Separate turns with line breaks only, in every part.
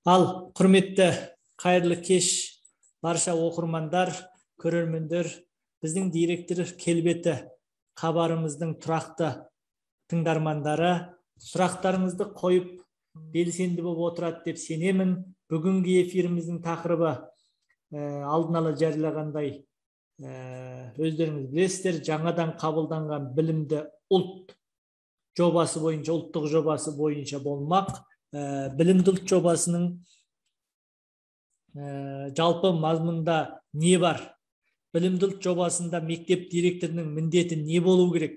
Ал, құрметті қайырлы кеш барша оқырмандар, көрермендер, біздің директор келбеті хабарымыздың тұрақты тыңдармандары, сұрақтарыңызды қойып белсенді болып отырады деп сенемін. Бүгінгі эфиріміздің тақырыбы алдын ала жариялағандай өздеріңіз білесіздер, жаңадан қабылданған білімді ұлт жобасы бойынша, ұлттық жобасы бойынша болмақ. Білімді ұлт жобасының жалпы мазмұнда не бар? Білімді ұлт жобасында мектеп директорының міндеті не болу керек?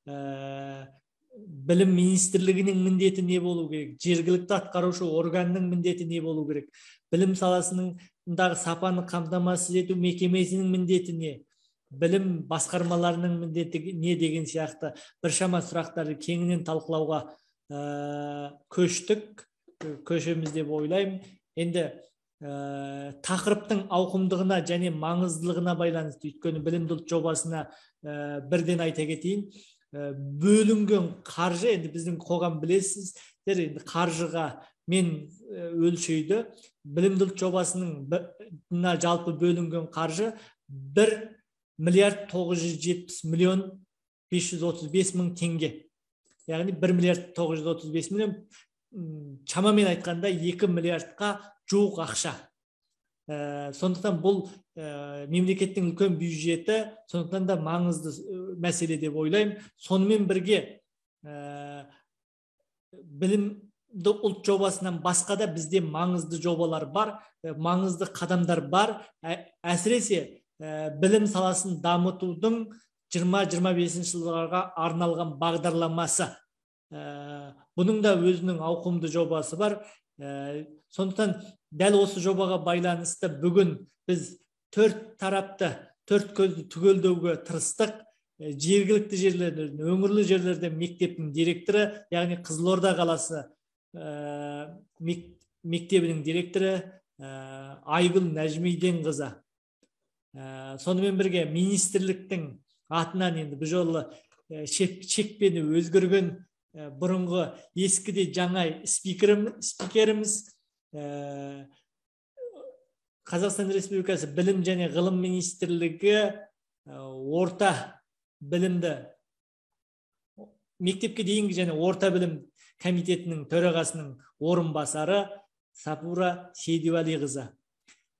Білім министрлігінің міндеті не болу керек? Жергілікті атқарушы органның міндеті не болу керек? Білім саласындағы сапаны қамтамасыз ету мекемесінің міндеті не? Білім басқармаларының міндеті не деген сияқты біршама сұрақтарды кеңінен талқылауға көшеміз деп ойлаймын. Енді тақырыптың ауқымдығына және маңыздылығына байланысты, өйткені білімді ұлт жобасына бірден айта кетейін, бөлінген қаржы, енді біздің қоғам білесіздер, енді қаржыға мен өлшейді. Білімді ұлт жобасының жалпы бөлінген қаржы 1 миллиард 970 миллион 535 мың теңге. Яғни 1 миллиард 935 миллион, шамамен айтқанда 2 миллиардқа жуық ақша. Сондықтан бұл мемлекеттің үлкен бюджеті, сондықтан да маңызды мәселе деп ойлаймын. Сонымен бірге білімді ұлт жобасынан басқа да бізде маңызды жобалар бар, маңызды қадамдар бар. Әсіресе білім саласын дамытудың 20-25 жылдарға арналған бағдарламасы. Бұның да өзінің ауқымды жобасы бар. Сондықтан дәл осы жобаға байланысты бүгін біз 4 тарапты, 4 көзді түгелдеуге тырыстық. Жергілікті жерлерден, өңірлі жерлерден мектептің директоры, яғни Қызылорда қаласы мектебінің директоры Айгүл Нәжмиденқызы. Сонымен бірге министрліктің атынан енді бұл жолы шекпені өзгерген бұрынғы ескіде жаңа спикеріміз Қазақстан Республикасы Білім және Ғылым Министрлігі орта білімді мектепке дейінгі және орта білім комитетінің төрағасының орынбасары Сапура Сейдуәлиқызы.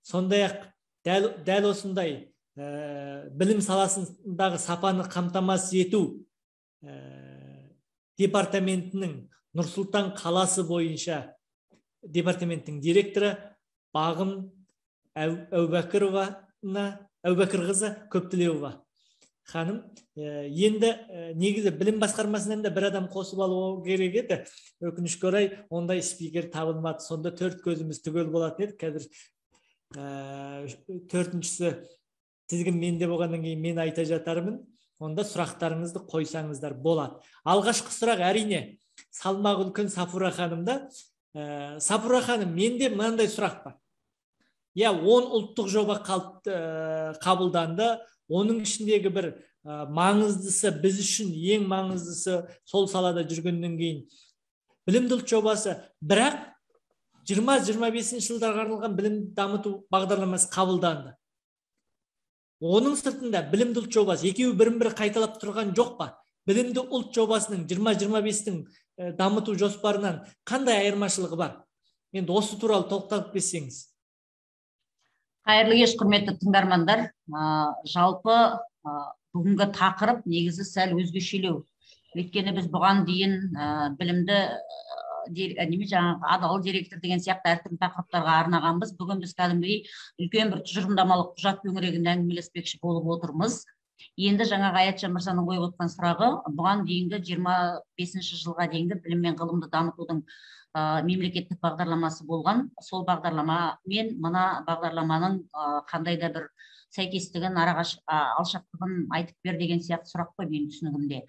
Сондай-ақ дәл осындай білім саласындағы сапаны қамтамасыз ету департаментінің Нұр-Сұлтан қаласы бойынша департаменттің директоры Бағым Әубәкірқызы Көптілеуова ханым. Енді негізі білім басқармасынан да бір адам қосып алу керек еді. Өкінішке орай ондай спикер табылмады. Сонда 4 көзіміз түгел болатын еді. Қазір 4-шісі тізгін менде болғаннан кейін мен айта жатармын. Онда сұрақтарыңызды қойсаңыздар болады. Алғашқы сұрақ әрине салмағы үлкен Сапура ханымда. Сапура ханым, менде мынандай сұрақ бар. 10 ұлттық жоба қабылданды. Оның ішіндегі бір маңыздысы, біз үшін ең маңыздысы сол салада жүргеннен кейін білімді ұлт жобасы, бірақ 20-25 жылдарға арналған білім дамыту бағдарламасы қабылданды. Оның сыртында білімді ұлт жобасы екеуі бірін-бірі қайталап тұрған жоқ па? Білімді ұлт жобасының 20-25-тің дамыту жоспарынан қандай айырмашылығы бар? Енді осы туралы тоқталып кетсеңіз.
Қайырлы кеш, құрметті тыңдармандар. Жалпы бүгінгі тақырып негізі сәл өзгешелеу. Өйткені біз бұған дейін білімді адал директор деген сияқты әртүрлі тақырыптарға арнағанбыз. Бүгін біз кәдімгідей үлкен бір тұжырымдамалық құжат төңірегінде әңгімелеспекші болып отырмыз. Енді жаңағы Аятжан мырзаның қойып отқан сұрағы, бұған дейінгі 25 жылға дейінгі білім мен ғылымды дамытудың мемлекеттік бағдарламасы болған. Сол бағдарлама мен мына бағдарламаның қандай да бір сәйкестігін, алшақтығын айтып бер деген сияқты сұрақ қой менің түсінігімде.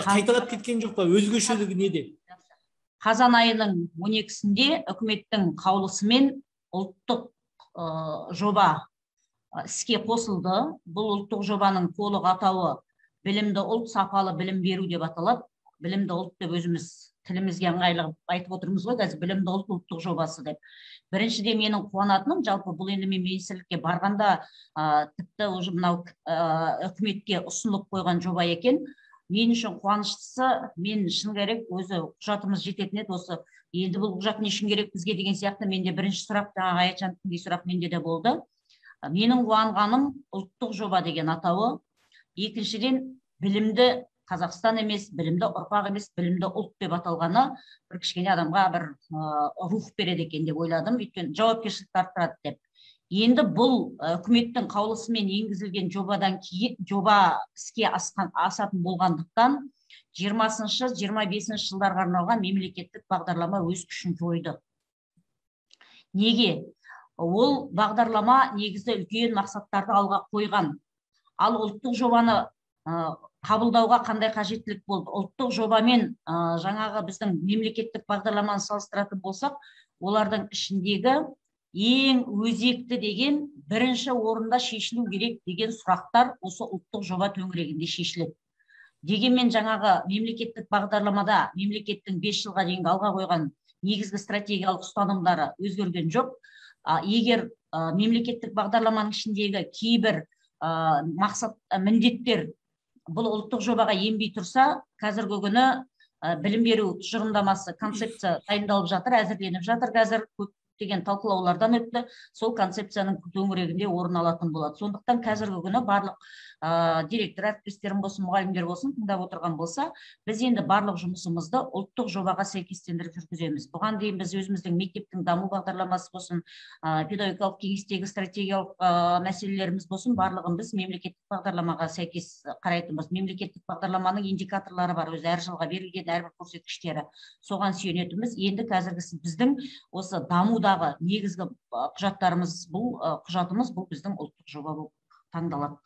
Қайталап кеткен жоқ па? Өзгешелігі неде?
Қазан айының 12-сінде үкіметтің қаулысымен ұлттық жоба іске қосылды. Бұл ұлттық жобаның толық атауы білімді ұлт, сапалы білім беру деп аталады. білімді ұлт деп өзіміз тілімізге ыңғайлы айтып отырмыз ғой қазір, білімді ұлт ұлттық жобасы деп. Біріншіден менің қуанатыным, жалпы бұл енді мен министрлікке барғанда тіпті уже мынау үкіметке ұсынылып қойған жоба екен. Мен үшін қуаныштысы, мен шын керек өзі құжатымыз жететін еді, осы енді бұл құжат не үшін керек бізге деген сияқты менде бірінші сұрақ, жаңағы Аятжановтың сұрақ менде де болды. Менің қуанғаным ұлттық жоба деген атауы. Екіншіден, білімді Қазақстан емес, білімді ұрпақ емес, білімді ұлт деп аталғаны бір кішкене адамға бір рух береді екен деп ойладым, өйткені жауапкершілікті арттырады деп. Енді бұл үкіметтің қаулысымен енгізілген жобадан кейін, жоба іске асатын болғандықтан 20-25 жылдарға арналған мемлекеттік бағдарлама өз күшін жойды. Неге? Ол бағдарлама негізді үлкен мақсаттарды алға қойған. Ал ұлттық жобаны қабылдауға қандай қажеттілік болды? Ұлттық жобамен жаңағы біздің мемлекеттік бағдарламаны салыстыратын болсақ, олардың ішіндегі ең өзекті деген бірінші орында шешілу керек деген сұрақтар осы ұлттық жоба төңірегінде шешіледі. Дегенмен жаңағы мемлекеттік бағдарламада мемлекеттің 5 жылға дейінгі алға қойған негізгі стратегиялық ұстанымдары өзгерген жоқ. Егер мемлекеттік бағдарламаның ішіндегі кейбір мақсат, міндеттер бұл ұлттық жобаға енбей тұрса, қазіргі күні білім беру тұжырымдамасы, концепция дайындалып жатыр, әзірленіп жатыр, қазір көптеген талқылаулардан өтті, сол концепцияның төңірегінде орын алатын болады. Сондықтан қазіргі күні барлық директор әріптестерім болсын, мұғалімдер болсын, тыңдап отырған болса, біз енді барлық жұмысымызды ұлттық жобаға сәйкестендіріп жүргіземіз. Бұған дейін біз өзіміздің мектептің даму бағдарламасы болсын, педагогикалық кеңестегі стратегиялық мәселелеріміз болсын, барлығын біз мемлекеттік бағдарламаға сәйкес қарайтынбыз. Мемлекеттік бағдарламаның индикаторлары бар, өзі әр жылға берілген әрбір көрсеткіштері. Соған сүйенетінбіз. Енді қазіргісі біздің осы дамудағы негізгі құжаттарымыз, құжатымыз бұл біздің ұлттық жоба болып таңдалады.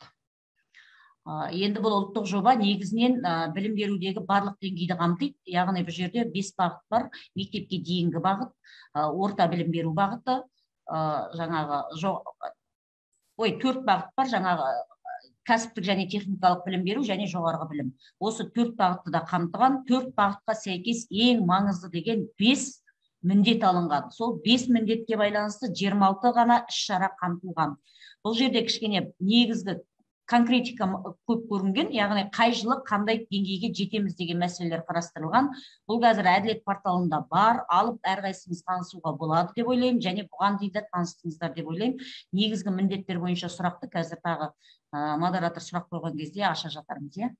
Енді бұл ұлттық жоба негізінен білім берудегі барлық деңгейді қамтиды. Яғни бұл жерде 5 бағыт бар: мектепке дейінгі бағыт, орта білім беру бағыты, жаңағы 4 бағыт бар, жаңағы кәсіптік және техникалық білім беру және жоғарғы білім. Осы 4 бағытты да қамтыған, 4 бағытқа сәйкес ең маңызды деген 5 міндет алынған. Сол 5 міндетке байланысты 26 ғана іс-шара қамтылған. Бұл жерде кішкене негізгі конкретика көп көрінген, яғни қай жылы қандай деңгейге жетеміз деген мәселелер қарастырылған. Бұл қазір әділет порталында бар, алып әрқайсымыз танысуға болады деп ойлаймын, және бұған дейін де таныстыңыздар деп ойлаймын. Негізгі міндеттер бойынша сұрақты қазір тағы модератор сұрақ қойған кезде аша жатармыз, иә?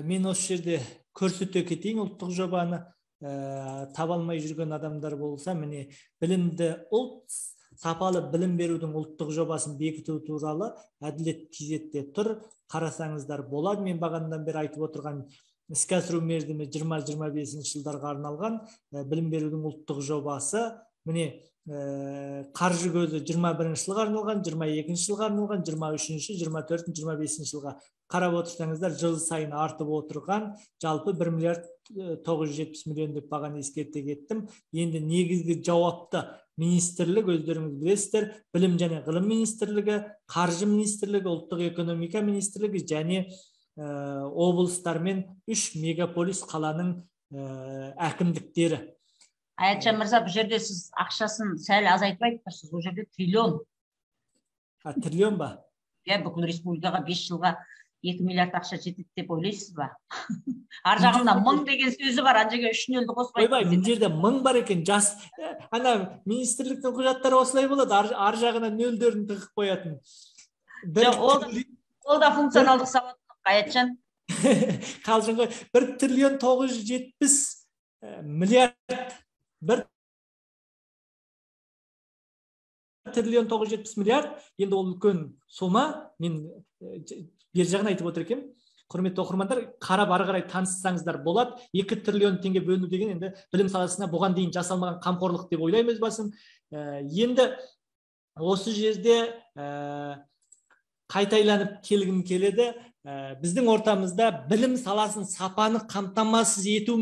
Мен осы жерде көрсете кетейін, ұлттық жобаны таба алмай жүрген адамдар болса, міне білімді ұлт, сапалы білім берудің ұлттық жобасын бекіту туралы әділет KZ-де тұр, қарасаңыздар болады. Мен бағанадан бері айтып отырған іске асыру мерзімі 20-25 жылдарға арналған білім берудің ұлттық жобасы, міне қаржы көзі 21 жылға арналған, 22 жылға арналған, 23, 24, 25 жылға қарап отырсаңыздар, жыл сайын артып отырған, жалпы 1 миллиард 970 миллион деп бағаны ескерте кеттім. Енді негізгі жауапты министрлік, өздеріңіз білесіздер, білім және ғылым министрлігі, қаржы министрлігі, ұлттық экономика министрлігі және облыстар мен 3 мегаполис қаланың әкімдіктері.
Аятжан мырза, бұл жерде сіз ақшасын сәл азайтып айтыпсыз, бұл жерде триллион.
Триллион ба?
Иә, бүкіл республикаға 5 жылға 2 миллиард ақша жетеді деп ойлайсыз ба? Ар жағында 1000 деген сөзі бар, анжеге 3 нөлді қоспайды.
Ойбай, бұл жерде 1000 бар екен, жас. Ана министрліктің құжаттары осылай болады, ар жағына нөлдерін тығып қоятын.
Ол да функционалдық сауаттылық, Аятжан.
Қалжың ғой, 1 триллион 970 миллиард. 1 триллион 970 миллиард, енді ол үлкен сома. Мен бер жағын айтып отыр екем. Құрметті оқырмандар, қарап ары қарай таныссаңыздар болады. 2 триллион теңге бөліну деген енді білім саласына бұған дейін жасалмаған қамқорлық деп ойлаймыз басым. Енді осы жерде қайтайланып келгім келеді. Біздің ортамызда білім саласын сапаны қамтамасыз ету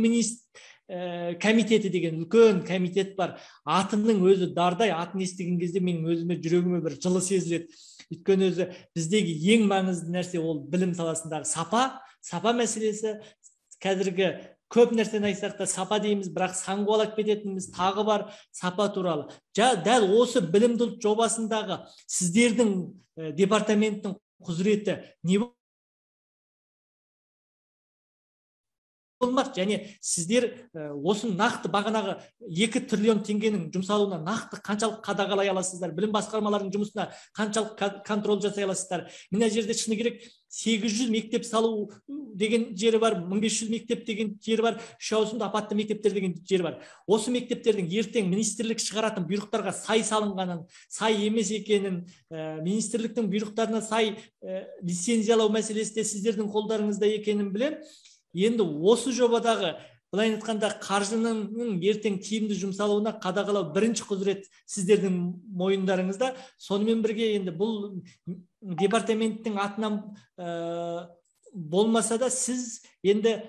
комитеті деген үлкен комитет бар. Атының өзі дардай, атын естіген кезде менің өзіме жүрегіме бір жылы сезіледі. Өйткені өзі біздегі ең маңызды нәрсе ол білім саласындағы сапа мәселесі. қазіргі көп нәрсені айтсақ та сапа дейміз, бірақ саңғуалап кететініміз тағы бар сапа туралы. Дәл осы білімді ұлт жобасындағы сіздердің департаменттің құзыреті не болмақ, және сіздер осы нақты бағанағы 2 триллион теңгенің жұмсалуына нақты қаншалық қадағалай аласыздар, білім басқармаларының жұмысына қаншалық контроль жасай аласыздар. Мына жерде шыны керек 800 мектеп салу деген жері бар, 1500 мектеп деген жері бар, 3 ауысымды апатты мектептер деген жері бар. Осы мектептердің ертең министрлік шығаратын бұйрықтарға сай салынғанын, сай емес екенін, министрліктің бұйрықтарына сай лицензиялау мәселесі де сіздердің қолдарыңызда екенін білем. Енді осы жобадағы былай айтқанда қаржының ертең тиімді жұмсалуына қадағалау бірінші құзырет сіздердің мойындарыңызда. Сонымен бірге енді бұл департаменттің атынан болмаса да сіз енді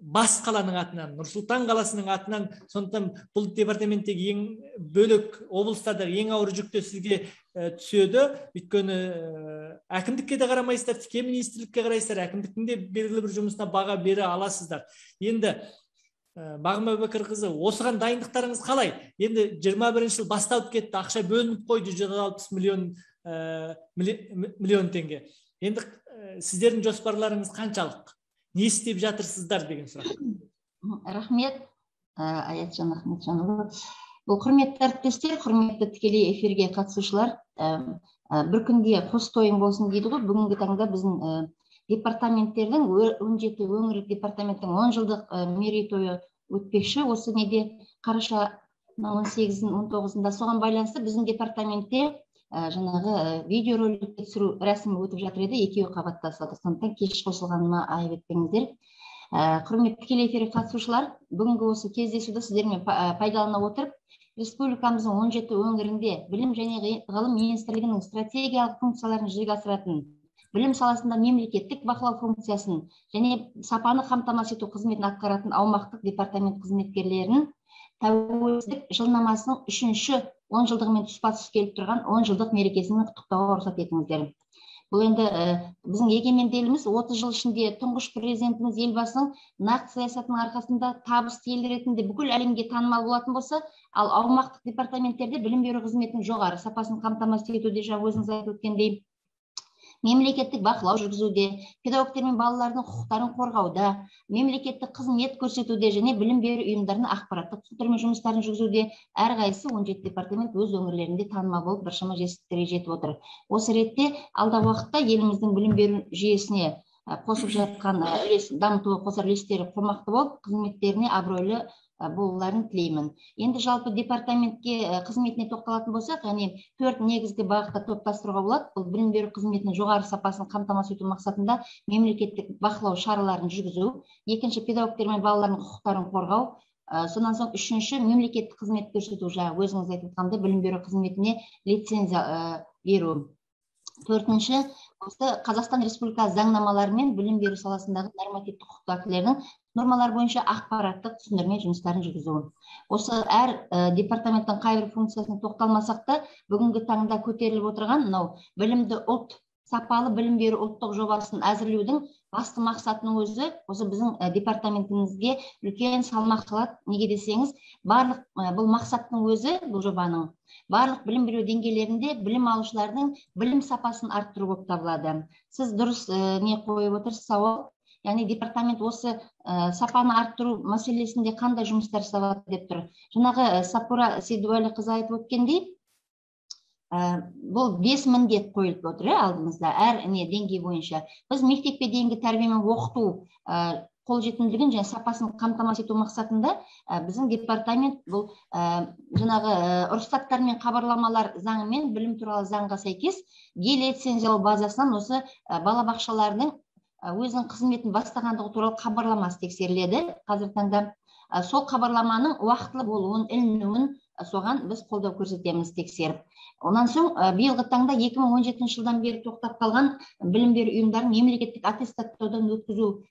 бас қаланың атынан, Нұр-Сұлтан қаласының атынан, сондықтан бұл департаменттегі ең бөлек облыстардағы ең ауыр жүкті сізге түседі. Өйткені әкімдікке де қарамайсыздар, тіке министрлікке қарайсыздар, әкімдіктің де белгілі бір жұмысына баға бере аласыздар. Енді Бағым Әубәкірқызы, осыған дайындықтарыңыз қалай? Енді 21 жыл басталып кетті, ақша бөлініп қойды 160 миллион теңге. Енді сіздердің жоспарларыңыз қаншалық? Не істеп жатырсыздар деген сұрақ.
Рахмет, Аятжан Ахметжанұлы. Бұл құрметті әріптестер, құрметті тікелей эфирге қатысушылар, бір күнде қос тойын болсын дейді ғой. Бүгінгі таңда біздің департаменттердің 17 өңірлік департаменттің 10 жылдық мерейтойы өтпекші. Осы неде қараша 18-19-ында соған байланысты біздің департаментте жаңағы видеороликті түсіру рәсімі өтіп жатыр еді, екеуі қабаттасады. Сондықтан кеш қосылғаныма айып етпеңіздер. Құрметті тікелей эфирге қатысушылар, бүгінгі осы кездесуді сіздермен пайдалана отырып, республикамыздың 17 өңірінде білім және ғылым министрлігінің стратегиялық функцияларын жүзеге асыратын, білім саласында мемлекеттік бақылау функциясын және сапаны қамтамасыз ету қызметін атқаратын аумақтық департамент қызметкерлерін тәуелсіздік жылнамасының 3-ші 10 жылдығымен тұспа-тұс келіп тұрған 10 жылдық мерекесінің құттықтауға рұқсат етіңіздер. Бұл енді біздің егеменді еліміз 30 жыл ішінде тұңғыш президентіміз елбасының нақты саясатының арқасында табысты ел ретінде бүкіл әлемге танымал болатын болса, ал аумақтық департаменттерде білім беру қызметінің жоғары сапасын қамтамасыз етуде, жаңа өзіңіз айтып өткендей, мемлекеттік бақылау жүргізуде, педагогтер мен балалардың құқықтарын қорғауда, мемлекеттік қызмет көрсетуде және білім беру ұйымдарына ақпараттық түсіндірме жұмыстарын жүргізуде әрқайсысы 17 департамент өз өңірлерінде танымал болып біршама жетістіктерге жетіп отыр. Осы ретте алдағы уақытта еліміздің білім беру жүйесіне қосып жатқан дамытуға қосар үлестері қомақты болып, қызметтеріне абыройлы болуларын тілеймін. Енді жалпы департаментке қызметіне тоқталатын болсақ, яғни 4 негізгі бағытта топтастыруға болады. Бұл білім беру қызметінің жоғары сапасын қамтамасыз ету мақсатында мемлекеттік бақылау шараларын жүргізу, екінші педагогтер мен балалардың құқықтарын қорғау, сонан соң үшінші мемлекеттік қызмет көрсету, жаңа өзіңіз айтып отқандай білім беру қызметіне лицензия беру. Төртінші, осы Қазақстан Республикасы заңнамалары мен білім беру саласындағы нормативтік құқықтық актілердің нормалар бойынша ақпараттық түсіндірме жұмыстарын жүргізу. Осы әр департаменттің қайбір функциясына тоқталмасақ та, бүгінгі таңда көтеріліп отырған мынау білімді ұлт, сапалы білім беру ұлттық жобасын әзірлеудің басты мақсатының өзі осы біздің департаментімізге үлкен салмақ салады. Неге десеңіз, барлық бұл мақсаттың өзі, бұл жобаның барлық білім беру деңгейлерінде білім алушылардың білім сапасын арттыру болып табылады. Сіз дұрыс не қойып отырсыз сауал, яғни департамент осы сапаны арттыру мәселесінде қандай жұмыстар жасап деп тұр. Жаңағы Сапура Сейдуәлі қызы айтып өткендей, бұл 5 міндет қойылып отыр алдымызда әр деңгей бойынша. Біз мектепке дейінгі тәрбие мен оқыту қолжетімділігін және сапасын қамтамасыз ету мақсатында біздің департамент бұл жаңағы рұқсаттар мен хабарламалар заңы мен білім туралы заңға сәйкес лицензиялау базасынан осы балабақшалардың өзінің қызметін бастағандығы туралы хабарламасы тексеріледі. Қазіргі таңда сол хабарламаның уақытылы болуын, ілінуін соған біз қолдау көрсетеміз тексеріп. Онан соң биылғы таңда 2017 жылдан бері тоқтап қалған білім беру ұйымдарын мемлекеттік аттестаттаудан өткізу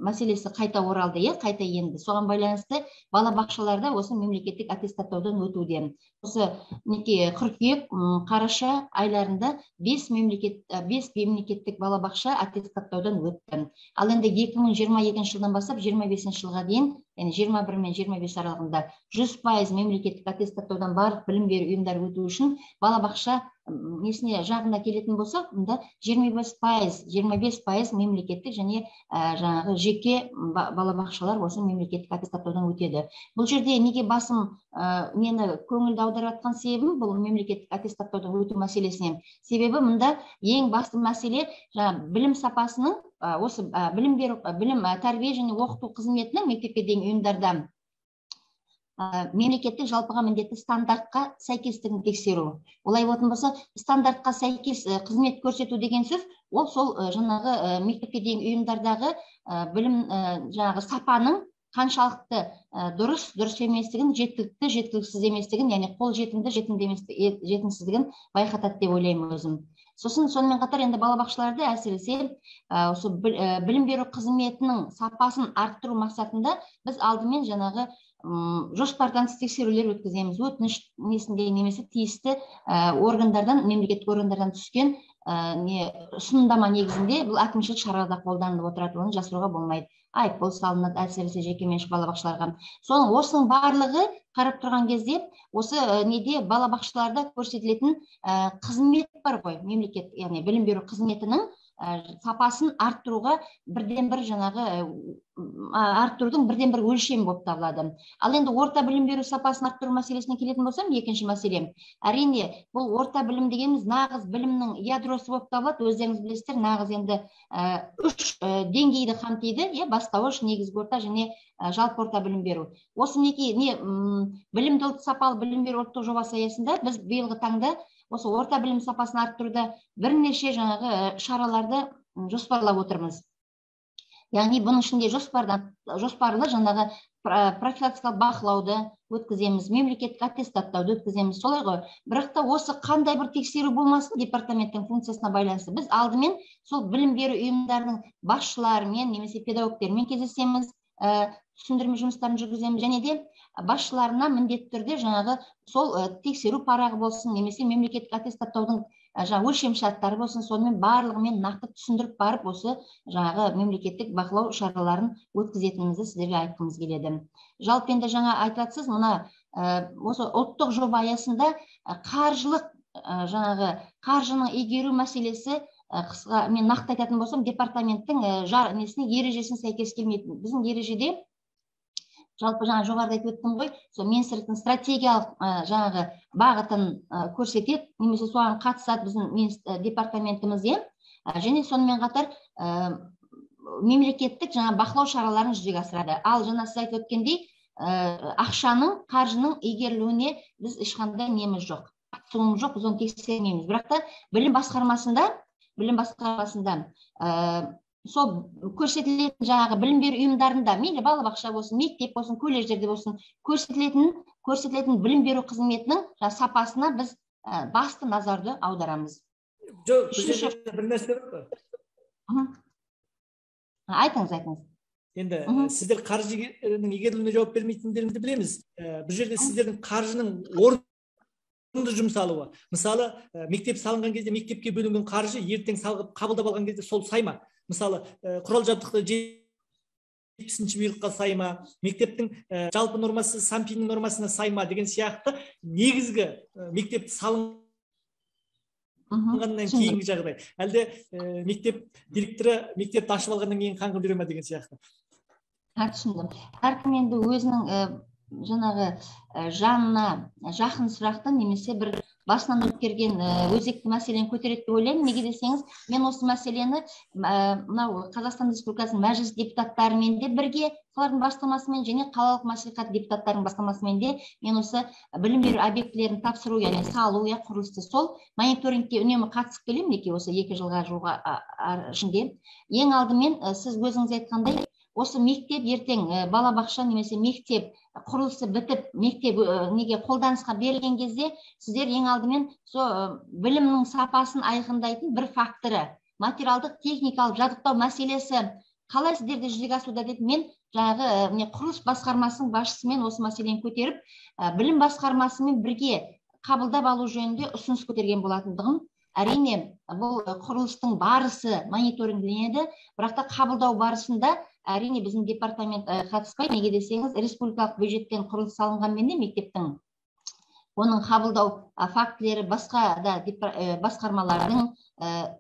мәселесі қайта оралды, қайта енді. Соған байланысты балабақшаларда осы мемлекеттік аттестаттаудан өтуде. Осы қыркүйек, қараша айларында 5 мемлекеттік балабақша аттестаттаудан өтті. Ал енді 2022 жылдан бастап 25 жылға дейін, яғни 21 мен 25 аралығында 100% мемлекеттік аттестаттаудан барлық білім беру ұйымдары өту үшін балабақша несіне жағына келетін болсақ, мұнда 25% мемлекеттік және жаңағы жеке балабақшалар осы мемлекеттік аттестаттаудан өтеді. Бұл жерде неге басым мені көңілді аударып жатқан себебім бұл мемлекеттік аттестаттаудан өту мәселесіне. Себебі мұнда ең басты мәселе білім сапасының осы білім тәрбие және оқыту қызметінің мектепке дейінгі ұйымдарда мемлекеттік жалпыға міндетті стандартқа сәйкестігін тексеру. Олай болатын болса, стандартқа сәйкес қызмет көрсету деген сөз, ол сол жаңағы мектепке дейінгі ұйымдардағы білім жаңағы сапаның қаншалықты дұрыс еместігін, жеткілікті жеткіліксіз еместігін, яғни қол жетімді жетімсіздігін байқатады деп ойлаймын өзім. Сосын сонымен қатар енді балабақшаларды әсіресе осы білім беру қызметінің сапасын арттыру мақсатында біз алдымен жаңағы жоспардан тексерулер өткіземіз. Өтініш несінде немесе тиісті органдардан, мемлекеттік органдардан түскен ұсынымдама негізінде бұл әкімшілік шарада қолданылып отырады, оны жасыруға болмайды. Айыппұл салынады, әсіресе жекеменшік балабақшаларға. Осының барлығы қарап тұрған кезде осы неде балабақшаларда көрсетілетін қызмет бар ғой, мемлекет, яғни білім беру қызметінің сапасын арттырудың бірден бір өлшем болып табылады. Ал енді орта білім беру сапасын арттыру мәселесіне келетін болсам, екінші мәселе. Әрине, бұл орта білім дегеніміз нағыз білімнің ядросы болып табылады. Өздеріңіз білесіздер, нағыз енді 3 деңгейді қамтиды, бастауыш, негізгі орта және жалпы орта білім беру. Осы білімді сапалы білім беру ұлттық жобасы аясында біз биылғы таңда осы орта білім сапасын арттыруда бірнеше жаңағы шараларды жоспарлап отырмыз. Яғни бұның ішінде жоспарлы жаңағы профилактикалық бақылауды өткіземіз, мемлекеттік аттестаттауды өткіземіз. Солай ғой. Бірақ та осы қандай бір тексеру болмасын, департаменттің функциясына байланысты біз алдымен сол білім беру ұйымдарының басшыларымен немесе педагогтермен кездесеміз, түсіндірме жұмыстарын жүргіземіз және де басшыларына міндетті түрде жаңағы сол тексеру парағы болсын, немесе мемлекеттік аттестаттаудың өлшем шарттары болсын, сонымен барлығымен нақты түсіндіріп барып, осы жаңағы мемлекеттік бақылау шараларын өткізетінімізді сіздерге айтқымыз келеді. Жалпы енді жаңа айтасыз, мына осы ұлттық жоба аясында қаржының игеру мәселесі қысқа мен нақты айтатын болсам, департаменттің ережесіне сәйкес келмейді. Біздің ережеде жалпы жаңа жоғарыда айтып өттім ғой, сол министрліктің стратегиялық жаңағы бағытын көрсетеді, немесе соған қатысады біздің департаментіміз, және сонымен қатар мемлекеттік жаңа бақылау шараларын жүзеге асырады. Ал жаңа сіз айтып өткендей, қаржының игерілуіне біз ешқандай неміз жоқ, қатысуымыз жоқ, біз оны тексермейміз. Бірақ та білім басқармасында сол көрсетілетін жаңағы білім беру ұйымдарында, мейлі балабақша болсын, мектеп болсын, колледждерде болсын, көрсетілетін білім беру қызметінің сапасына біз басты назарды аударамыз.
Жоқ, бір нәрсе бар.
Айтыңыз.
Енді сіздер қаржының игерілуіне жауап бермейтіндеріңізді білеміз. Бұл жерде сіздердің қаржының орынды жұмсалуы. Мысалы, мектеп салынған кезде мектепке бөлінген қаржы ертең салғып қабылдап алған кезде сол сайма. Мысалы, құрал жабдықты 70-ші бұйрыққа сайма, мектептің жалпы нормасы Сампиннің нормасына сайма деген сияқты негізгі мектеп салынғаннан кейінгі жағдай. Әлде мектеп директоры мектепті ашып алғаннан кейін қаңғып жүре ме деген сияқты.
Түсіндім. Әркім енді өзінің жаңағы жанына жақын сұрақты немесе бір басынан өткерген өзекті мәселені көтереді деп ойлаймын. Неге десеңіз, мен осы мәселені мынау Қазақстан Республикасының мәжіліс депутаттарымен де бірге, солардың бастамасымен және қалалық мәслихат депутаттарының бастамасымен де мен осы білім беру объектілерін тапсыру, яғни салу, құрылысты сол мониторингке үнемі қатысып келемін, осы 2 жылға жуық ішінде. Ең алдымен сіз өзіңіз айтқандай, осы мектеп ертең балабақша немесе мектеп құрылысы бітіп мектеп неге қолданысқа берілген кезде сіздер ең алдымен сол білімнің сапасын айқындайтын бір факторы материалдық техникалық жабдықтау мәселесі қалай сіздерде жүзеге асуда деп мен жаңағы құрылыс басқармасының басшысымен осы мәселені көтеріп білім басқармасымен бірге қабылдап алу жөнінде ұсыныс көтерген болатындығым. Әрине бұл құрылыстың барысы мониторингленеді, бірақ та қабылдау барысында әрине біздің департамент қатыспайды. Неге десеңіз, республикалық бюджеттен құрылыс салынғанмен де мектептің оның қабылдау фактілері басқа да басқармалардың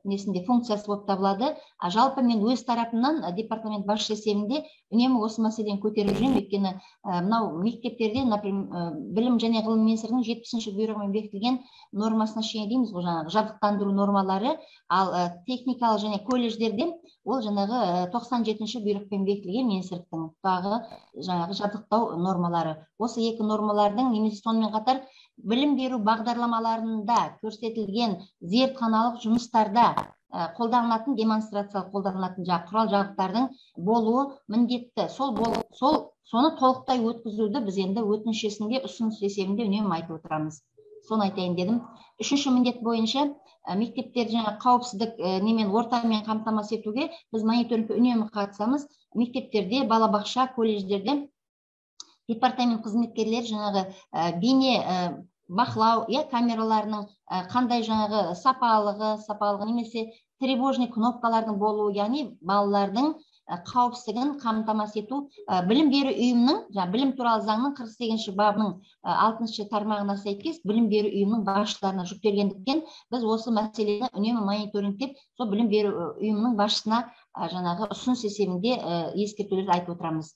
несінде функциясы болып табылады. Жалпы мен өз тарапымнан департамент басшы есебінде үнемі осы мәселені көтеріп жүремін. Өйткені мынау мектептерде, например, білім және ғылым министрінің 70-ші бұйрығымен бекітілген нормасына шейін дейміз ғой, жаңағы жабдықтандыру нормалары, ал техникалық және колледждерде ол жаңағы 97-ші бұйрықпен бекітілген министрліктің жаңағы жабдықтау нормалары. Осы екі нормалардың немесе сонымен қатар білім беру бағдарламаларында көрсетілген зертханалық жұмыстарда қолданылатын демонстрациялық қолданылатын құрал жабдықтардың болуы міндетті. Соны толықтай өткізуді біз енді өтініш есебінде, ұсыныс есебінде үнемі айтып отырамыз. Соны айтайын дедім. Үшінші міндет бойынша мектептерді жаңа қауіпсіздік немен ортамен қамтамасыз етуге біз мониторингке үнемі қатысамыз. Мектептерде, балабақша, колледждерде департамент қызметкерлері жаңағы бейне бақылау камераларының қандай жаңағы сапалығы немесе тревожный кнопкалардың болуы, яғни балалардың қауіпсіздігін қамтамасыз ету білім беру ұйымының, білім туралы заңның 48-ші бабының 6-шы тармағына сәйкес білім беру ұйымының басшыларына жүктелгендіктен біз осы мәселені үнемі мониторингтеп, сол білім беру ұйымының басшысына жаңағы ұсыныс есебінде ескертулерді айтып отырамыз.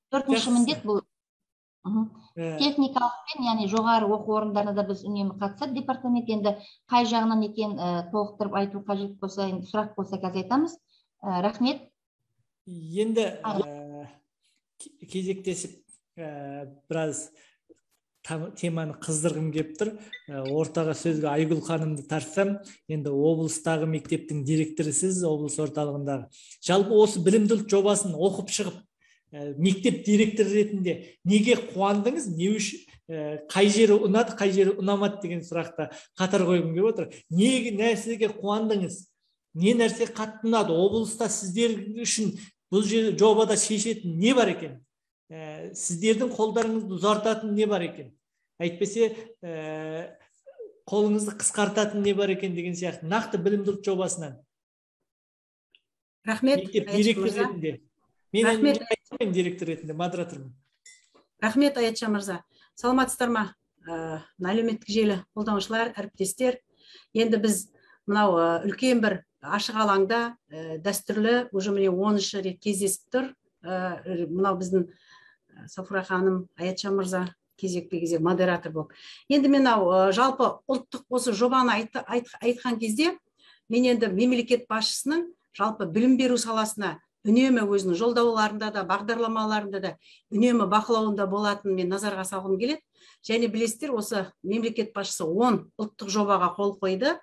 4-ші міндет бұл техникалықпен, яғни жоғары оқу орындарына да біз үнемі қатысады департамент. Енді қай жағынан екен толықтырып айту қажет болса, сұрақ болса қазір айтамыз. Рахмет.
Енді кезектесіп біраз теманы қыздырғым келіп тұр. Ортаға сөзге Айгүл ханымды тартсам, енді облыстағы мектептің директорысыз, облыс орталығындағы. Жалпы осы білімділік жобасын оқып шығып, мектеп директор ретінде неге қуандыңыз, не үшін, қай жері ұнады, қай жері ұнамады деген сұрақта қатар қойғым келіп отыр. Не нәрсеге қуандыңыз, не нәрсе қатты ұнады, облыста сіздер үшін бұл жобада шешетін не бар екен, сіздердің қолдарыңызды ұзартатын не бар екен, әйтпесе қолыңызды қысқартатын не бар екен деген сияқты нақты білімділік жобасынан.
Рахмет.
Директор ретінде. Мен директор ретінде модератормын.
Рахмет, Аятжан мырза. Саламатсыздар ма? Әлеуметтік желі қолданушылар, әріптестер. Енді біз мынау үлкен бір ашық алаңда дәстүрлі уже міне 10-шы рет кездесіп тұр. Мынау біздің Сафура ханым, Аятжан мырза кезек модератор болып. Енді мен жалпы ұлттық осы жобаны айтқан кезде мен енді мемлекет басшысының жалпы білім беру саласына үнемі өзінің жолдауларында да, бағдарламаларында да үнемі бақылауында болатын мен назарға салғым келеді. Және білесіздер, осы мемлекет басшысы 10 ұлттық жобаға қол қойды.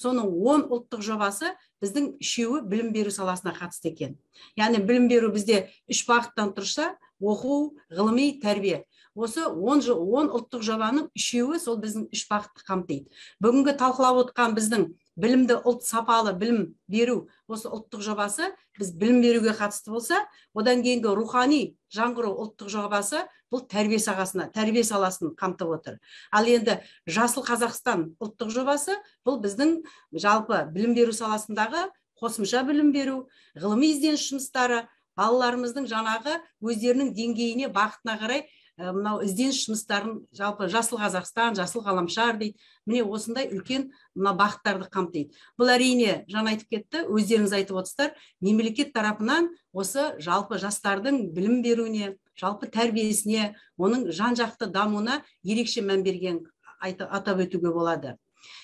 Соның 10 ұлттық жобасы біздің 3-і білім беру саласына қатысты екен. Яғни білім беру бізде 3 бағыттан тұрса, оқу, ғылыми, тәрбие. Осы 10 ұлттық жобаның 3-і сол біздің 3 бағытты қамтиды. Бүгінгі талқылап отқан біздің білімді ұлт сапалы білім беру осы ұлттық жобасы біз білім беруге қатысты болса, одан кейінгі рухани жаңғыру ұлттық жобасы бұл тәрбие саласын қамтып отыр. Ал енді Жасыл Қазақстан ұлттық жобасы бұл біздің жалпы білім беру саласындағы қосымша білім беру, ғылыми ізденіс жұмыстары, балаларымыздың жаңағы өздерінің деңгейіне, бағытына қарай мынау ізденіс жұмыстарын жалпы Жасыл Қазақстан, Жасыл Ғаламшар дейді. Міне осындай үлкен мына бағыттарды қамтиды. Бұл әрине жаңа айтып кетті, өздеріңіз айтып отырсыздар, мемлекет тарапынан осы жалпы жастардың білім беруіне, жалпы тәрбиесіне, оның жан-жақты дамуына ерекше мән берген атап өтуге болады.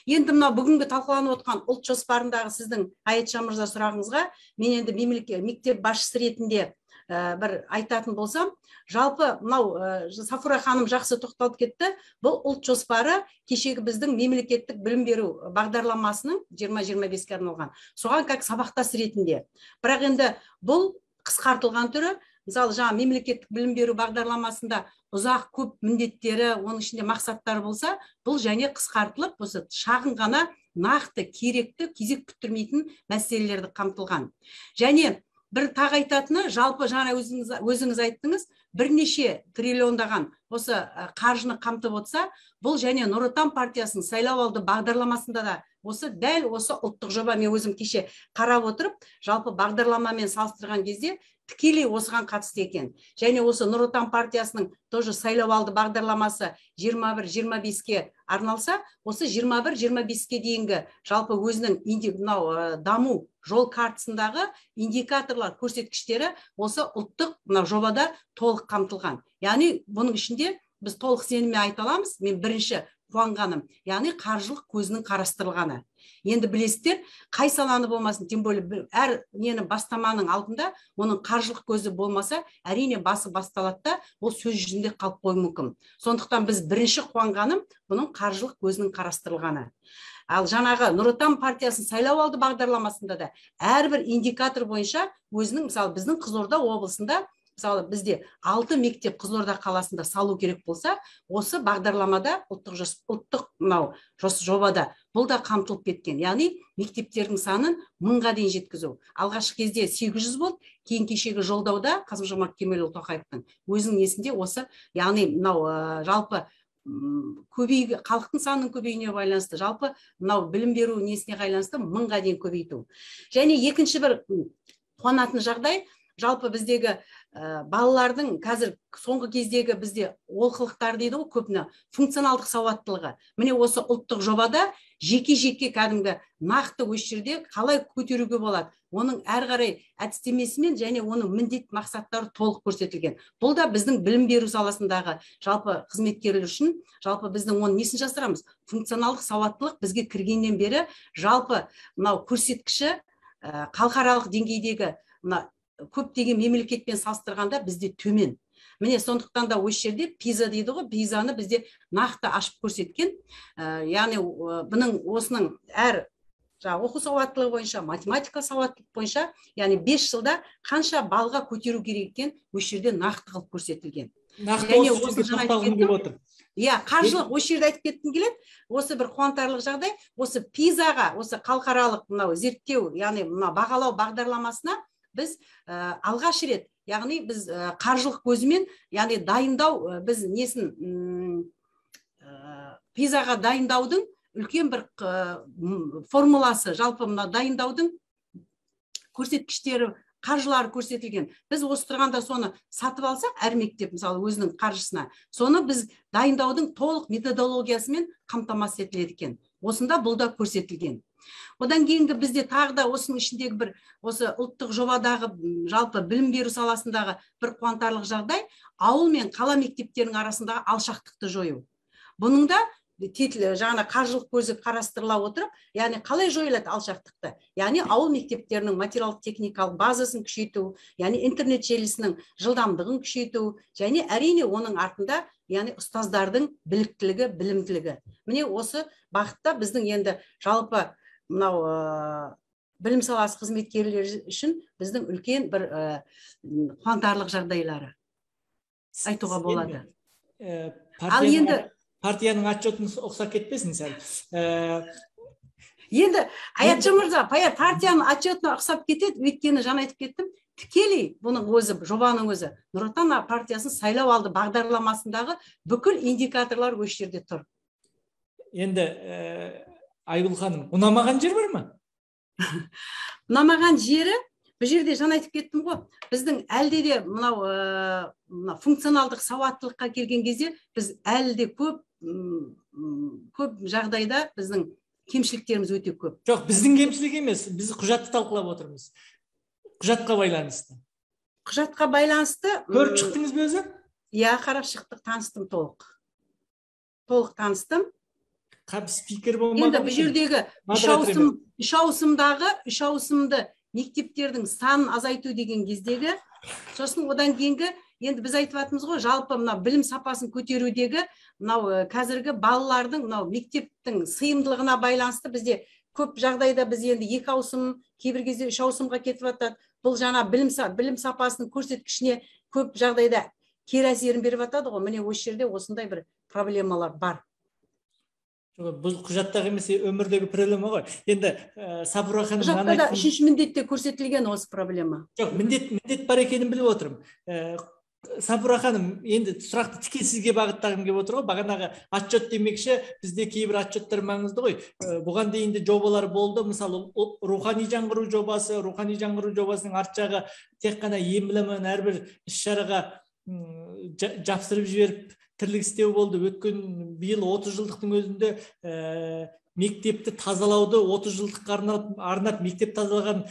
Енді мына бүгінгі талқыланып отқан ұлт жоспарындағы сіздің Аятжан мырза сұрағыңызға мен енді мектеп басшысы ретінде бір айтатын болсам, жалпы мынау Сафура ханым жақсы тоқталып кетті. Бұл ұлт жоспары кешегі біздің мемлекеттік білім беру бағдарламасының 20-25-ке арналған. Соған как сабақтас ретінде. Бірақ енді бұл қысқартылған түрі мысалы жаңа мемлекеттік білім беру бағдарламасында ұзақ көп міндеттері, оның ішінде мақсаттары болса, бұл және қысқартылып, осы шағын ғана нақты, керекті, кезек күттірмейтін мәселелерді қамтылған. Және бір тағы айтатыны, жалпы жаңа өзіңіз айттыңыз, бірнеше триллиондаған осы қаржыны қамтып отса, бұл және Нұр Отан партиясының сайлауалды бағдарламасында да осы дәл осы ұлттық жоба, мен өзім кеше қарап отырып, жалпы бағдарламамен салыстырған кезде тікелей осыған қатысты екен. Және осы Нұр Отан партиясының тоже сайлауалды бағдарламасы 21-25-ке арналса, осы 21-25-ке дейінгі жалпы өзінің даму жол картасындағы индикаторлар, көрсеткіштері осы ұлттық жобада толық қамтылған. Яғни бұның ішінде біз толық сеніммен айта аламыз, мен бірінші қуанғаным, яғни қаржылық көзінің қарастырылғаны. Енді білесіздер, қай саланы болмасын, тем более әр нені бастаманың алдында оның қаржылық көзі болмаса, әрине басы басталады да, ол сөз жүзінде қалып қоюы мүмкін. Сондықтан біз бірінші қуанғаным бұның қаржылық көзінің қарастырылғаны. Ал жаңағы Нұр Отан партиясының сайлауалды бағдарламасында да әрбір индикатор бойынша өзінің, мысалы біздің Қызылорда облысында, мысалы бізде 6 мектеп Қызылорда қаласында салу керек болса, осы бағдарламада ұлттық жобада бұл да қамтылып кеткен. Яғни мектептердің санын 1000-ға дейін жеткізу. Алғашқы кезде 800 болды, кейін кешегі жолдауда Қасым-Жомарт Кемелұлы Тоқаевтың өзінің есінде осы, яғни жалпы халықтың санының көбеюіне байланысты, жалпы білім беру несіне байланысты 1000-ға дейін көбейту. Және екінші бір қуанатын жағдай, жалпы біздегі балалардың қазір соңғы кездегі бізде олқылықтар дейді ғой, көпні функционалдық сауаттылығы. Міне осы ұлттық жобада жеке-жеке кәдімгі нақты осы жерде қалай көтеруге болады, оның әр қарай әдістемесімен және оның міндет мақсаттары толық көрсетілген. Бұл да біздің білім беру саласындағы жалпы қызметкерлер үшін, жалпы біздің оны несін жасырамыз? Функционалдық сауаттылық бізге кіргеннен бері жалпы көрсеткіші халықаралық деңгейдегі көптеген мемлекетпен салыстырғанда бізде төмен. Міне сондықтан да осы жерде PISA дейді ғой, PISA-ны бізде нақты ашып көрсеткен. Яғни бұның осының әр оқу сауаттылығы бойынша, математика сауаттылық бойынша, яғни 5 жылда қанша балға көтеру керек екен осы жерде нақты қылып көрсетілген.
Нақты осы жерде тоқталғым келіп отыр.
Иә, қаржылық осы жерде айтып кеткім келеді. Осы бір қуантарлық жағдай, осы PISA-ға, осы халықаралық зерттеу, яғни бағалау бағдарламасына біз алғаш рет, яғни біз қаржылық көзімен, яғни дайындау, біз несін PISA-ға дайындаудың үлкен бір формуласы, жалпы дайындаудың көрсеткіштері, қаржылары көрсетілген. Біз осы тұрғанда соны сатып алсақ, әр мектеп мысалы өзінің қаржысына, соны біз дайындаудың толық методологиясымен қамтамасыз етіледі екен. Осында бұл да көрсетілген. Одан кейінгі бізде тағы да осының ішіндегі бір осы ұлттық жобадағы жалпы білім беру саласындағы бір қуантарлық жағдай, ауыл мен қала мектептерінің арасындағы алшақтықты жою. Бұның да жаңа қаржылық көзі қарастырыла отырып, яғни қалай жойылады алшақтықты? Яғни ауыл мектептерінің материалдық техникалық базасын күшейту, яғни интернет желісінің жылдамдығын күшейту, және әрине оның артында, яғни ұстаздардың біліктілігі, білімділігі. Міне осы бағытта біздің енді жалпы білім саласы қызметкерлері үшін біздің үлкен бір қуантарлық жағдайлары айтуға болады.
Ал енді партияның отчетын ұқсап кетпесін сәл.
Енді Аятжан мырза, партияның отчетына ұқсап кетеді, өйткені жаңа айтып кеттім, тікелей бұның өзі, жобаның өзі, Нұр Отан партиясының сайлауалды бағдарламасындағы бүкіл индикаторлар осы жерде тұр.
Енді Айгүл ханым, ұнамаған жер бар ма?
Ұнамаған жері, бұл жерде жаңа айтып кеттім ғой, біздің әлде де функционалдық сауаттылыққа келген кезде біз әлде көп жағдайда біздің кемшіліктеріміз өте көп.
Жоқ, біздің кемшілік емес, біз құжатты талқылап отырмыз. Құжатқа байланысты.
Құжатқа байланысты.
Көріп шықтыңыз ба өзі?
Иә, қарап шықтық, таныстым толық. Толық таныстым.
Спикер болмаған.
Енді бұл жердегі үш ауысымды мектептердің санын азайту деген кездегі, сосын одан кейінгі, енді біз айтып жатырмыз ғой, жалпы білім сапасын көтерудегі қазіргі балалардың мектептің сыйымдылығына байланысты бізде көп жағдайда біз енді 2 ауысым, кейбір кезде 3 ауысымға кетіп жатады. бұл жаңа білім сапасының көрсеткішіне көп жағдайда кері әсерін беріп жатады ғой. Міне осы жерде осындай бір проблемалар бар.
Бұл құжаттағы емес, өмірдегі проблема ғой. Енді Сафура ханым,
құжатта да 3-ші міндетте көрсетілген осы проблема.
Жоқ, міндет бар екенін біліп отырмын. Сафура ханым, енді сұрақты тіке сізге бағыттағым келіп отыр ғой. Бағанағы отчет демекші, бізде кейбір отчеттер маңызды ғой. Бұған дейін де жобалар болды. Мысалы, рухани жаңғыру жобасының арт жағы тек қана емлемен әрбір іс-шараға жапсырып жіберіп тірлік істеу болды. Өткен биыл 30 жылдықтың өзінде мектепті тазалауды 30 жылдыққа арнап мектеп тазалаған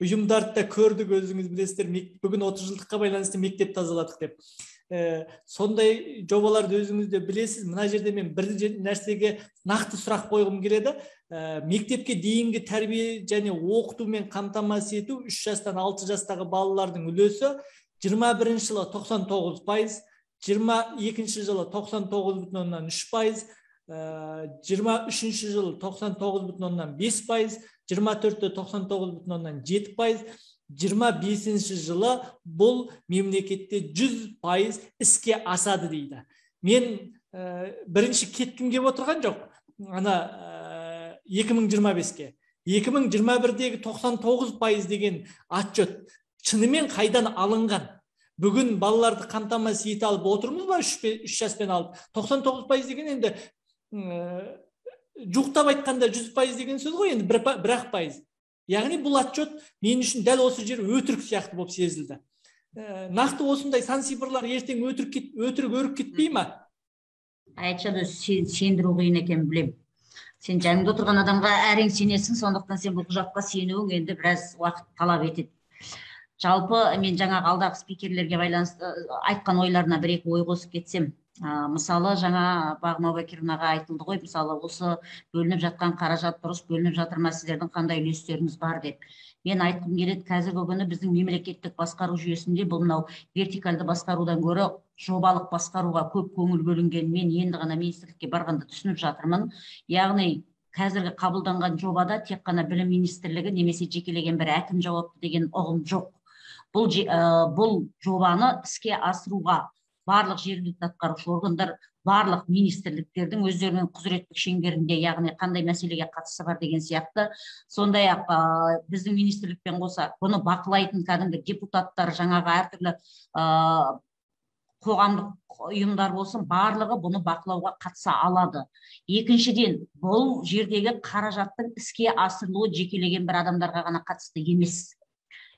ұйымдарды да көрдік, өзіңіз білесіздер. Бүгін 30 жылдыққа байланысты мектеп тазаладық деп. Сондай жобаларды өзіңіз де білесіз. Мына жерде мен бір нәрсеге нақты сұрақ қойғым келеді. Мектепке дейінгі тәрбие және оқытумен қамтамасыз ету 3 жастан 6 жастағы балалардың үлесі 21 жылы 99%, 22 жылы 99,3%, 23 жылы 99,5%, 24-те 99,7%, 25 жылы бұл мемлекетте 100% іске асады дейді. Мен бірінші кеткім кеп отырған жоқ. Ана 2025-ке. 2021-дегі 99% деген отчет шынымен қайдан алынған? Бүгін балаларды қамтамасыз ете алып отырмыз ба 3 жаспен алып? 99% деген енді жуықтап айтқанда 100% деген сөз ғой, енді бір-ақ пайыз. Яғни бұл отчет мен үшін дәл осы жер өтірік сияқты болып сезілді. Нақты осындай сан цифрлар ертең өтірік өріп кетпей ма?
Айтшаны сендіру қиын екен, білем. Сен жаныңда отырған адамға әрең сенесің, сондықтан сен бұл құжатқа сенуің енді біраз уақыт талап етеді. Жалпы мен жаңағы алдағы спикерлерге байланысты айтқан ойларына бір-екі ой қосып кетсем. Мысалы, жаңа Бағым Абакировнаға айтылды ғой, мысалы, осы бөлініп жатқан қаражат дұрыс бөлініп жатыр ма, сіздердің қандай үлестеріңіз бар деп. Мен айтқым келеді, қазіргі күні біздің мемлекеттік басқару жүйесінде бұл мынау вертикальды басқарудан гөрі жобалық басқаруға көп көңіл бөлінгенін енді ғана министрлікке барғанда түсініп жатырмын. Яғни қазіргі қабылданған жобада тек қана білім министрлігі немесе жекелеген бір әкім жауапты деген ұғым жоқ. Бұл жобаны іске асыруға барлық жергілікті атқарушы органдар, барлық министрліктердің өздерінің құзыреттік шеңберінде, яғни қандай мәселеге қатысы бар деген сияқты. Сондай-ақ біздің министрлікпен қоса бұны бақылайтын кәдімгі депутаттар, жаңағы әртүрлі қоғамдық ұйымдар болсын, барлығы бұны бақылауға қатыса алады. Екіншіден, бұл жердегі қаражаттың іске асырылуы жекелеген бір адамдарға ғана қатысты емес.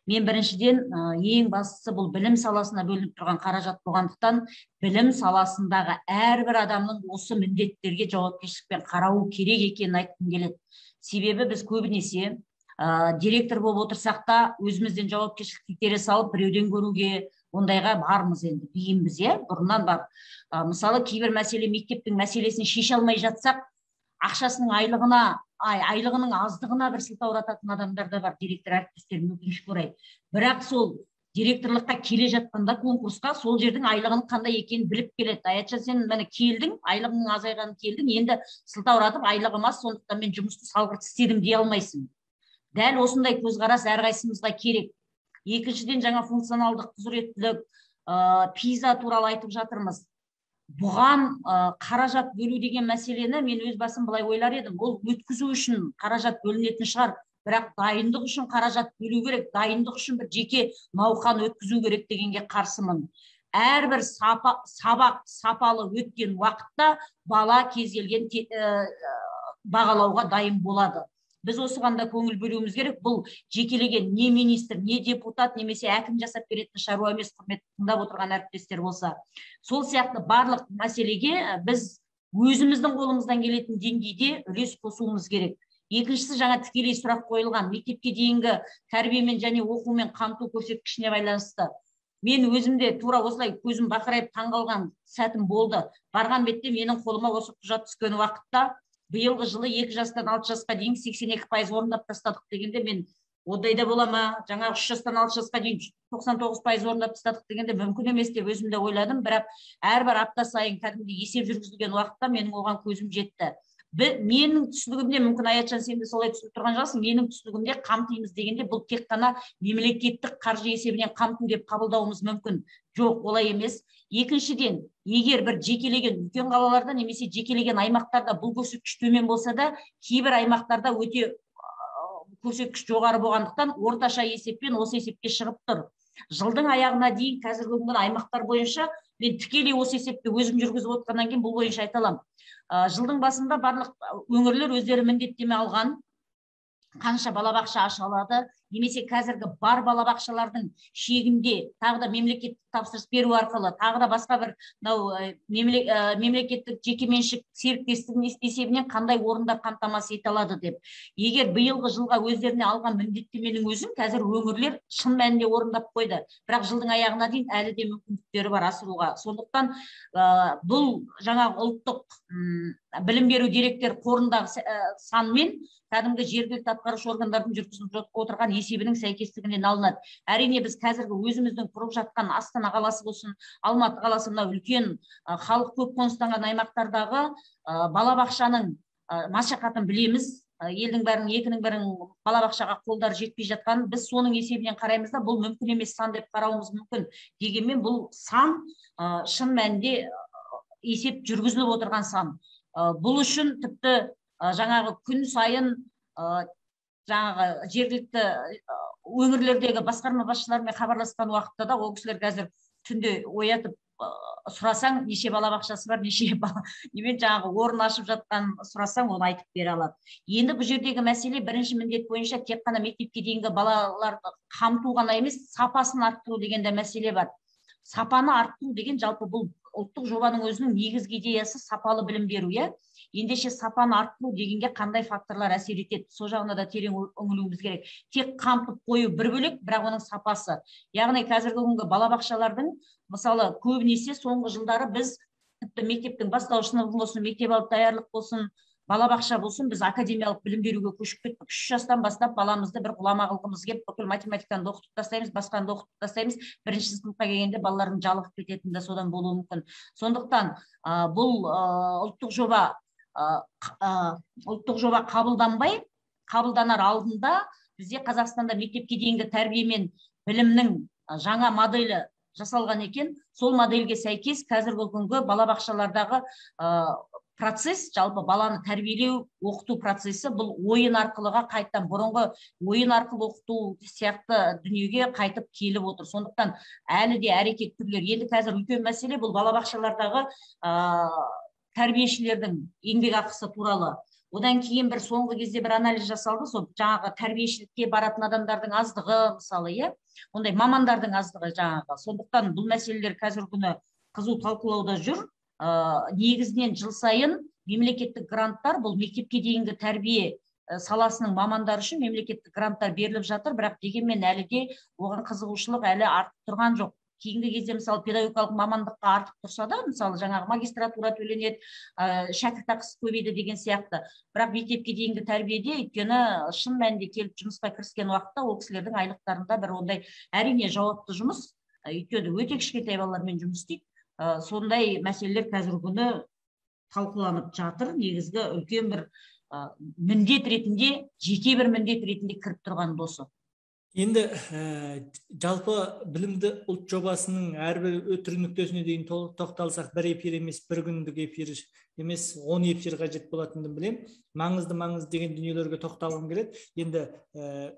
Мен біріншіден ең бастысы бұл білім саласына бөлініп тұрған қаражат болғандықтан, білім саласындағы әрбір адамның осы міндеттерге жауапкершілікпен қарауы керек екенін айтқым келеді. Себебі біз көбінесе директор болып отырсақ та өзімізден жауапкершілікті итере салып біреуден көруге ондайға бармыз, енді бейінбіз, бұрыннан бар. Мысалы, кейбір мәселе мектептің мәселесін шеше алмай жатсақ, ақшасының айлығының аздығына бір сылтаурататын адамдар да бар, директор әріптестерім өкінішке орай. Бірақ сол директорлыққа келе жатқанда конкурсқа сол жердің айлығының қандай екенін біліп келеді. Аятжан, сен міне келдің, айлығының азайғанын келдің, енді сылтауратып айлығым аз, сондықтан мен жұмысты салғырт істедім дей алмайсың. Дәл осындай көзқарас әрқайсымызға керек. Екіншіден, жаңа функционалдық құзыреттілік, пиза туралы айтып жатырмыз. Бұған қаражат бөлу деген мәселені мен өз басым былай ойлар едім. Ол өткізу үшін қаражат бөлінетін шығар, бірақ дайындық үшін қаражат бөлу керек, дайындық үшін бір жеке науқан өткізу керек дегенге қарсымын. Әрбір сабақ сапалы өткен уақытта бала кез келген бағалауға дайын болады. Біз осыған да көңіл бөлуіміз керек. Бұл жекелеген не министр, не депутат, немесе әкім жасап беретін шаруа емес, құрметті тыңдап отырған әріптестер болса. Сол сияқты барлық мәселеге біз өзіміздің қолымыздан келетін деңгейде үлес қосуымыз керек. Екіншісі, жаңа тікелей сұрақ қойылған мектепке дейінгі тәрбиемен және оқумен қамту көрсеткішіне байланысты. Мен өзімде тура осылай көзім бақырайып таңғалған сәтім болды. Барған бетте менің қолыма осы құжат түскен уақытта биылғы жылы 2 жастан 6 жасқа дейін 82% орындап тастадық дегенде, мен одайда бола ма, жаңағы 3 жастан 6 жасқа дейін 99% орындап тастадық дегенде мүмкін емес деп өзімде ойладым. Бірақ әрбір апта сайын кәдімгідей есеп жүргізілген уақытта менің оған көзім жетті. Менің түсінігімде, мүмкін Аятжан сен де солай түсініп тұрған шығарсың, менің түсінігімде қамтимыз дегенде бұл тек қана мемлекеттік қаржы есебінен қамту деп қабылдауымыз мүмкін. Жоқ, олай емес. Екіншіден, егер бір жекелеген үлкен қалаларда немесе жекелеген аймақтарда бұл көрсеткіш төмен болса да, кейбір аймақтарда өте көрсеткіш жоғары болғандықтан орташа есеппен осы есепке шығып тұр. Жылдың аяғына дейін қазіргі күні аймақтар бойынша мен тікелей осы есепті өзім жүргізіп отқаннан кейін бұл бойынша айта аламын. Жылдың басында барлық өңірлер өздері міндеттеме алған, қанша балабақша аша алады, немесе қазіргі бар балабақшалардың шегінде тағы да мемлекеттік тапсырыс беру арқылы, тағы да басқа бір мемлекеттік жекеменшік серіктестігінің есебінен қандай орындар қамтамасыз ете алады деп. Егер биылғы жылға өздеріне алған міндеттеменің өзін қазір өңірлер шын мәнінде орындап қойды. Бірақ жылдың аяғына дейін әлі де мүмкіндіктері бар асыруға. Сондықтан бұл жаңағы ұлттық білім беру деректер қорындағы санмен кәдімгі жергілікті атқарушы органдардың жүргізіп отырған есебінің сәйкестігінен алынады. Әрине біз қазіргі өзіміздің құрып жатқан Астана қаласы болсын, Алматы қаласы, мына үлкен халық көп қоныстанған аймақтардағы балабақшаның машақатын білеміз. Елдің бәрінің, екінің бірінің балабақшаға қолдары жетпей жатқан, біз соның есебінен қараймыз да, бұл мүмкін емес сан деп қарауымыз мүмкін. Дегенмен бұл сан шын мәнінде есеп жүргізіліп отырған сан. Бұл үшін тіпті жаңағы күн сайын жаңағы жергілікті өңірлердегі басқарма басшыларымен хабарласқан уақытта да ол кісілер қазір түнде оятып сұрасаң, неше балабақшасы бар, неше немен жаңағы орын ашып жатқан сұрасаң, оны айтып бере алады. Енді бұл жердегі мәселе бірінші міндет бойынша тек қана мектепке дейінгі балаларды қамту ғана емес, сапасын арттыру деген де мәселе бар. Сапаны арттыру деген жалпы бұл ұлттық жобаның өзінің негізгі идеясы сапалы білім беру, Ендеше сапаны арттыру дегенге қандай факторлар әсер етеді, сол жағына да терең үңілуіміз керек. Тек қамтып қою бір бөлек, бірақ оның сапасы. Яғни қазіргі күнгі балабақшалардың, мысалы, көбінесе соңғы жылдары біз мектептің бастауыш сыныбы болсын, мектеп алып даярлық болсын, балабақша болсын, біз академиялық білім беруге көшіп кеттік. 3 жастан бастап баламызды бір ғұлама қылғымыз келіп, бүкіл математиканы да оқытып тастаймыз, басқаны да оқытып тастаймыз. Бірінші сыныпқа келгенде балалардың жалығып кететіні де содан болуы мүмкін. Сондықтан бұл ұлттық жоба қабылданар алдында бізде Қазақстанда мектепке дейінгі тәрбие мен білімнің жаңа моделі жасалған екен. Сол модельге сәйкес қазіргі күнгі балабақшалардағы процесс, жалпы баланы тәрбиелеу, оқыту процесі бұл ойын арқылыға қайтадан бұрынғы ойын арқылы оқыту сияқты дүниеге қайтып келіп отыр. Сондықтан әлі де әрекет түрлері. Енді қазір үлкен мәселе бұл балабақшалардағы тәрбиешілердің еңбек ақысы туралы. Одан кейін бір соңғы кезде бір анализ жасалды, сол жаңағы тәрбиешілікке баратын адамдардың аздығы, мысалы, ондай мамандардың аздығы жаңағы. Сондықтан бұл мәселелер қазір күні қызу талқылауда жүр. Негізінен жыл сайын мемлекеттік гранттар, бұл мектепке дейінгі тәрбие саласының мамандары үшін мемлекеттік гранттар беріліп жатыр, бірақ дегенмен әлі де оған қызығушылық әлі артып тұрған жоқ. Кейінгі кезде, мысалы, педагогикалық мамандыққа артып тұрса да, мысалы, жаңағы магистратура төленеді, шәкіртақысы көбейді деген сияқты. Бірақ мектепке дейінгі тәрбиеде, өйткені шын мәнінде келіп жұмысқа кіріскен уақытта ол кісілердің айлықтарында бір ондай әрине жауапты жұмыс, өйткені өте кішкентай балалармен жұмыс істейді. Сондай мәселелер қазіргі күні талқыланып жатыр. Негізгі үлкен бір міндет ретінде, жеке бір міндет ретінде кіріп тұрған досы.
Енді жалпы білімді ұлт жобасының әрбір түрі нүктесіне дейін тоқталсақ, бір эфир емес, бір күндік эфир емес, 10 эфир қажет болатынын білем. Маңызды деген дүниелерге тоқталғым келеді. Енді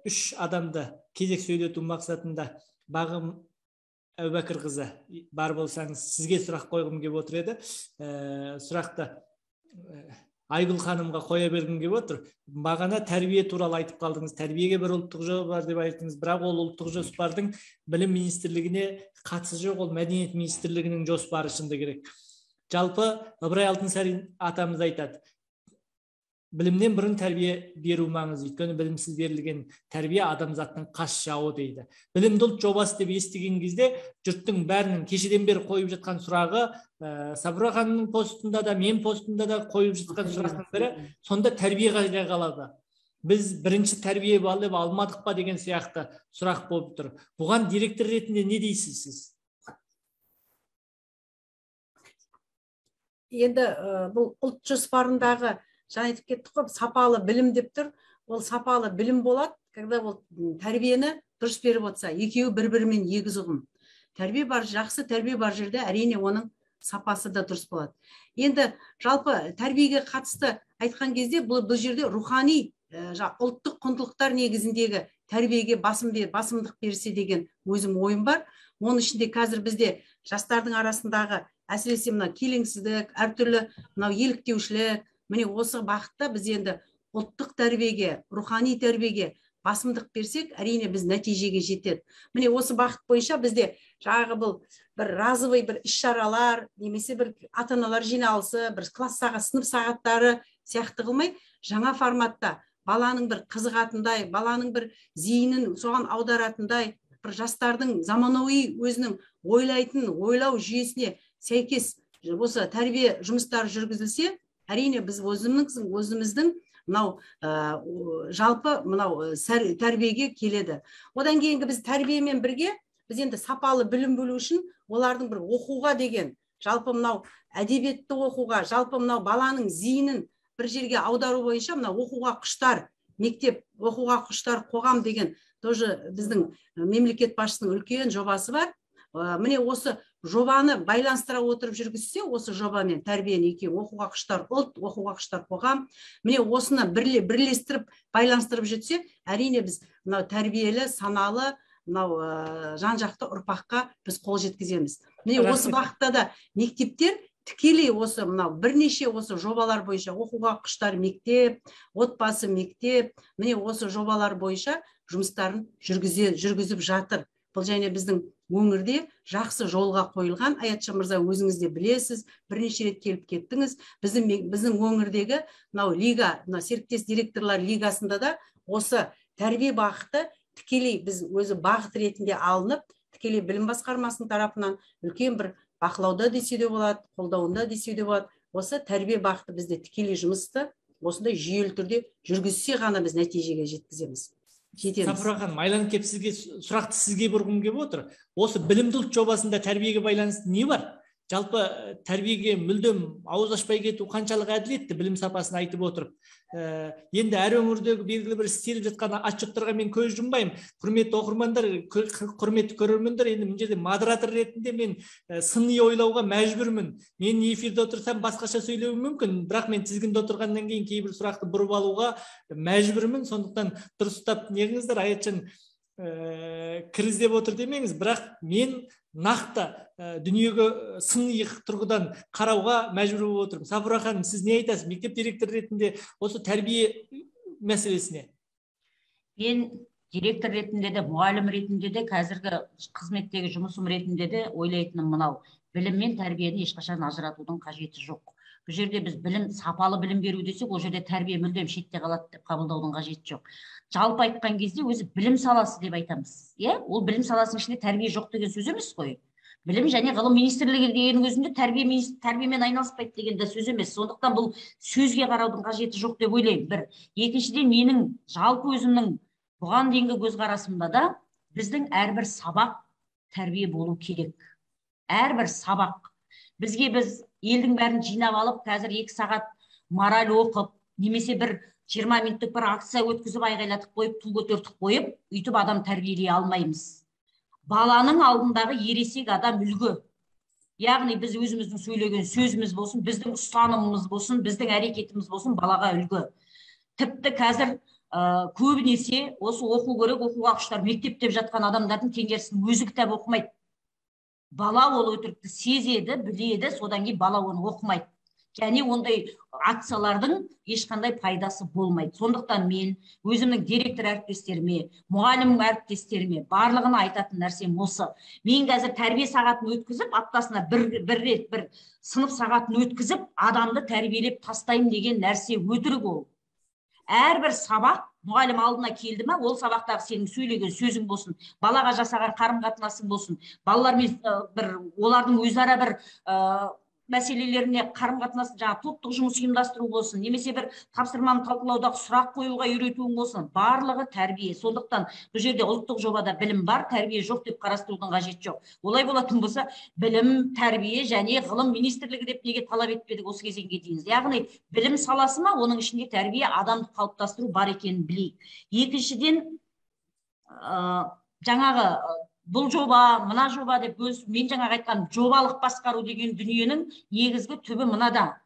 3 адамды кезек сөйлету мақсатында Бағым Әубәкірқызы бар болсаңыз, сізге сұрақ қойғым келіп отыр еді. Сұрақты Айгүл ханымға қоя бергім келіп отыр. Бағана тәрбие туралы айтып қалдыңыз. Тәрбиеге бір ұлттық жоба бар деп айттыңыз, бірақ ол ұлттық жоспардың білім министрлігіне қатысы жоқ, ол мәдениет министрлігінің жоспары шынды керек. Жалпы Ыбырай Алтынсарин атамыз айтады, білімнен бұрын тәрбие беру маңызды, өйткені білімсіз берілген тәрбие адамзаттың қас жауы дейді. Білімді ұлт жобасы деп естіген кезде жұрттың бәрінің кешеден бері қойып жатқан сұрағы, Сабура ханымның постында да, мен постында да қойып жатқан сұрақтың бірі, сонда тәрбие қайда қалады? Біз бірінші тәрбие алып алмадық па деген сияқты сұрақ болып тұр. Бұған директор ретінде не дейсіз сіз?
Енді бұл ұлт жоспарындағы жаңа айтып кеттік қой, сапалы білім деп тұр. Ол сапалы білім болады, когда ол тәрбиені дұрыс беріп отырса, екеуі бір-бірімен егіз ұғым. Тәрбие бар, жақсы тәрбие бар жерде әрине оның сапасы да дұрыс болады. Енді жалпы тәрбиеге қатысты айтқан кезде бұл жерде рухани ұлттық құндылықтар негізіндегі тәрбиеге басымдық берсе деген өзім ойым бар. Оның ішінде қазір бізде жастардың арасындағы әсіресе мына келеңсіздік, әртүрлі мынау еліктеушілік, міне осы бағытта біз енді ұлттық тәрбиеге, рухани тәрбиеге басымдық берсек, әрине біз нәтижеге жетеді. Міне осы бағыт бойынша бізде жаңағы бұл бір разовый бір іс-шаралар, немесе бір ата-аналар жиналысы, бір классаға сынып сағаттары сияқты қылмай, жаңа форматта баланың бір қызығатындай, баланың бір зейінін соған аударатындай, бір жастардың заманауи өзінің ойлау жүйесіне сәйкес осы тәрбие жұмыстары жүргізілсе, әрине біз өзіміздің мынау жалпы мынау тәрбиеге келеді. Одан кейінгі біз тәрбиемен бірге біз енді сапалы білім бөлу үшін олардың бір оқуға деген, жалпы мынау әдебиетті оқуға, жалпы мынау баланың зейінін бір жерге аудару бойынша мынау оқуға құштар мектеп, оқуға құштар қоғам деген тоже біздің мемлекет басшысының үлкен жобасы бар. Міне осы жобаны байланыстыра отырып жүргізсе, осы жобамен тәрбиені екеуі оқуға құштар ұлт, оқуға құштар қоғам, міне осыны бірлестіріп байланыстырып жүрсе, әрине біз мынау тәрбиелі, саналы, мынау жан-жақты ұрпаққа біз қол жеткіземіз. Міне осы бағытта да мектептер тікелей осы мынау бірнеше осы жобалар бойынша оқуға құштар мектеп, отбасы мектеп, міне осы жобалар бойынша жұмыстарын жүргізіп жатыр. Бұл және біздің өңірде жақсы жолға қойылған. Аятжан мырза, өзіңіз де білесіз, бірнеше рет келіп кеттіңіз. Біздің өңірдегі мынау лига, серіктес директорлар лигасында да осы тәрбие бағыты тікелей біз өзі бағыт ретінде алынып, тікелей білім басқармасының тарапынан үлкен бір бақылауда десе де болады, қолдауында десе де болады. Осы тәрбие бағыты бізде тікелей жұмысты осындай жүйелі түрде жүргізсе ғана біз нәтижеге жеткіземіз.
Сафура ханым, айланып келіп сұрақты сізге бұрғым келіп отыр. Осы білімді ұлт жобасында тәрбиеге байланысты не бар? Жалпы тәрбиеге мүлдем ауыз ашпай кету қаншалық әділетті білім сапасын айтып отырып. Енді әр өңірдегі белгілі бір істеліп жатқан отчеттарға мен көз жұмбаймын. Құрметті оқырмандар, құрметті көрермендер, енді мына жерде модератор ретінде мен сыни ойлауға мәжбүрмін. Мен эфирде отырсам басқаша сөйлеуім мүмкін, бірақ мен тізгінде отырғаннан кейін кейбір сұрақты бұрып алуға мәжбүрмін. Сондықтан дұрыстап неғіңіздер, Аятжан кір іздеп отыр демеңіз, бірақ мен нақты дүниеге сыни тұрғыдан қарауға мәжбүр болып отырмын. Сафура ханым, сіз не айтасыз мектеп директоры ретінде осы тәрбие мәселесіне?
Мен директор ретінде де, мұғалім ретінде де, қазіргі қызметтегі жұмысым ретінде де ойлайтыным мынау: білім мен тәрбиені ешқашан ажыратудың қажеті жоқ. Бұл жерде біз сапалы білім беру десек, ол жерде тәрбие мүлдем шетте қалады деп қабылдаудың қажеті жоқ. Жалпы айтқан кезде өзі білім саласы деп айтамыз. Ол білім саласының ішінде тәрбие жоқ деген сөз емес қой. Білім және ғылым министрлігі дегеннің өзінде тәрбиемен айналыспайды деген де сөз емес. Сондықтан бұл сөзге қараудың қажеті жоқ деп ойлаймын. Бір. Екіншіден, менің жалпы өзімнің бұған дейінгі көзқарасымда да біздің әрбір сабақ тәрбие болу керек. Әрбір сабақ. Біз елдің бәрін жинап алып, қазір 2 сағат мораль оқып, немесе бір 20 минуттық бір акция өткізіп, айғайлатып қойып, ту көтертіп қойып, үйтіп адам тәрбиелей алмаймыз. Баланың алдындағы ересек адам үлгі. Яғни біз өзіміздің сөйлеген сөзіміз болсын, біздің ұстанымымыз болсын, біздің әрекетіміз болсын, балаға үлгі. Тіпті қазір көбінесе осы оқу керек, оқуға құштар мектеп деп жатқан адамдардың теңгерсін өзі кітап оқымайды. Бала ол өтірікті сезеді, біледі, содан кейін бала оны оқымайды. Және ондай акциялардың ешқандай пайдасы болмайды. Сондықтан мен өзімнің директор әріптестеріме, мұғалім әріптестеріме барлығына айтатын нәрсем осы. Мен қазір тәрбие сағатын өткізіп, аптасына бір рет бір сынып сағатын өткізіп, адамды тәрбиелеп тастаймын деген нәрсе өтірік ол. Әрбір сабақ мұғалім алдына келді ме, ол сабақтағы сенің сөйлеген сөзің болсын, балаға жасаған қарым-қатынасың болсын, балалармен олардың өзара бір мәселелеріне қарым-қатынас, жаңа топтық жұмыс ұйымдастыру болсын, немесе бір тапсырманы талқылаудағы сұрақ қоюға үйретуің болсын, барлығы тәрбие. Сондықтан бұл жерде ұлттық жобада білім бар, тәрбие жоқ деп қарастырудың қажеті жоқ. Олай болатын болса, білім, тәрбие және ғылым министрлігі деп неге талап етпедік осы кезеңге дейін? Яғни білім саласы ма, оның ішінде тәрбие, адамды қалыптастыру бар екенін білейік. Екіншіден, жаңағы бұл жоба, мына жоба деп мен жаңағы айтқан жобалық басқару деген дүниенің негізгі түбі мынада.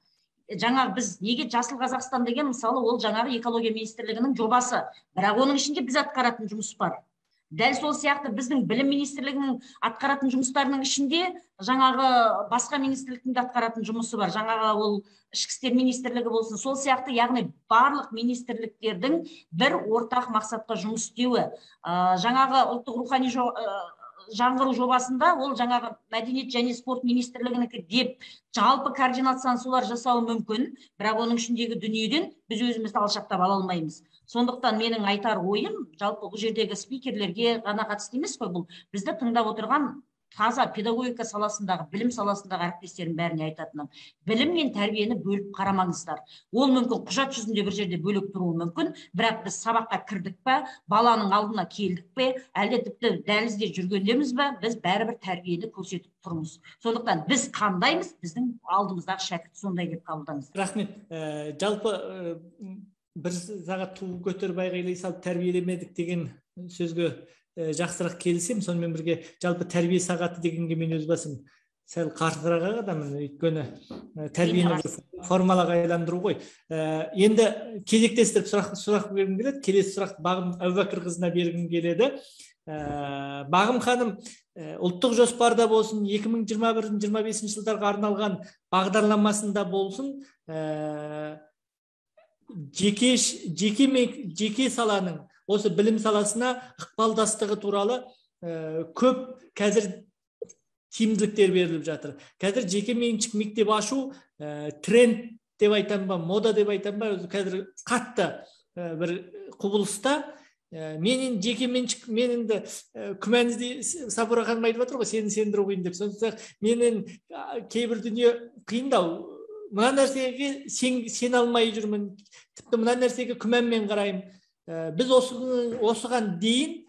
Жаңағы біз неге Жасыл Қазақстан деген, мысалы, ол жаңағы экология министрлігінің жобасы, бірақ оның ішінде біз атқаратын жұмыс бар. Дәл сол сияқты біздің білім министрлігінің атқаратын жұмыстарының ішінде жаңағы басқа министрліктің де атқаратын жұмысы бар. Жаңағы ол ішкі істер министрлігі болсын, сол сияқты, яғни барлық министрліктердің бір ортақ мақсатқа жұмыс істеуі. Жаңағы ұлттық рухани жаңғыру жобасында ол жаңағы мәдениет және спорт министрлігінікі деп жалпы координацияны солар жасауы мүмкін, бірақ оның ішіндегі дүниеден біз өзімізді алшақтап ала алмаймыз. Сондықтан менің айтар ойым, жалпы бұл жердегі спикерлерге ғана қатысты емес қой, бұл бізді тыңдап отырған таза педагогика саласындағы, білім саласындағы әріптестерім бәріне айтатыным. Білім мен тәрбиені бөліп қарамаңыздар. Ол мүмкін құжат жүзінде бір жерде бөлек тұруы мүмкін, бірақ біз сабаққа кірдік пе, баланың алдына келдік пе, әлде тіпті дәлізде жүргендеміз бе, біз бәрібір тәрбиені көрсетіп тұрмыз. Сондықтан біз қандаймыз, біздің алдымыздағы шәкірт сондай деп қабылдаңыз.
Рахмет. Жалпы бір сағат ту көтеріп айғайлай салып тәрбиелемедік деген сөзге жақсырақ келісем, сонымен бірге жалпы тәрбие сағаты дегенге мен өз басым сәл қарсырақ адамын, өйткені тәрбиені формалаға айландыру ғой. Енді кезектестіріп сұрақ бергім келеді. Келесі сұрақты Бағым Әубәкірқызына бергім келеді. Бағым ханым, ұлттық жоспарда болсын, 2021-25 жылдарға арналған бағдарламасында болсын, жеке саланың осы білім саласына ықпалдастығы туралы көп қазір тиімділіктер беріліп жатыр. Қазір жеке меншік мектеп ашу тренд деп айтам ба, мода деп айтам ба, қазір қатты бір құбылыста. Менің жеке меншік, менің де күмәнізде Сапура ханым айтып жатыр ғой, сені сендіру қиын деп. Сондықтан менің кейбір дүние қиындау. Мына нәрсеге сен алмай жүрмін, тіпті мына нәрсеге күмәнмен қараймын. Біз осыған дейін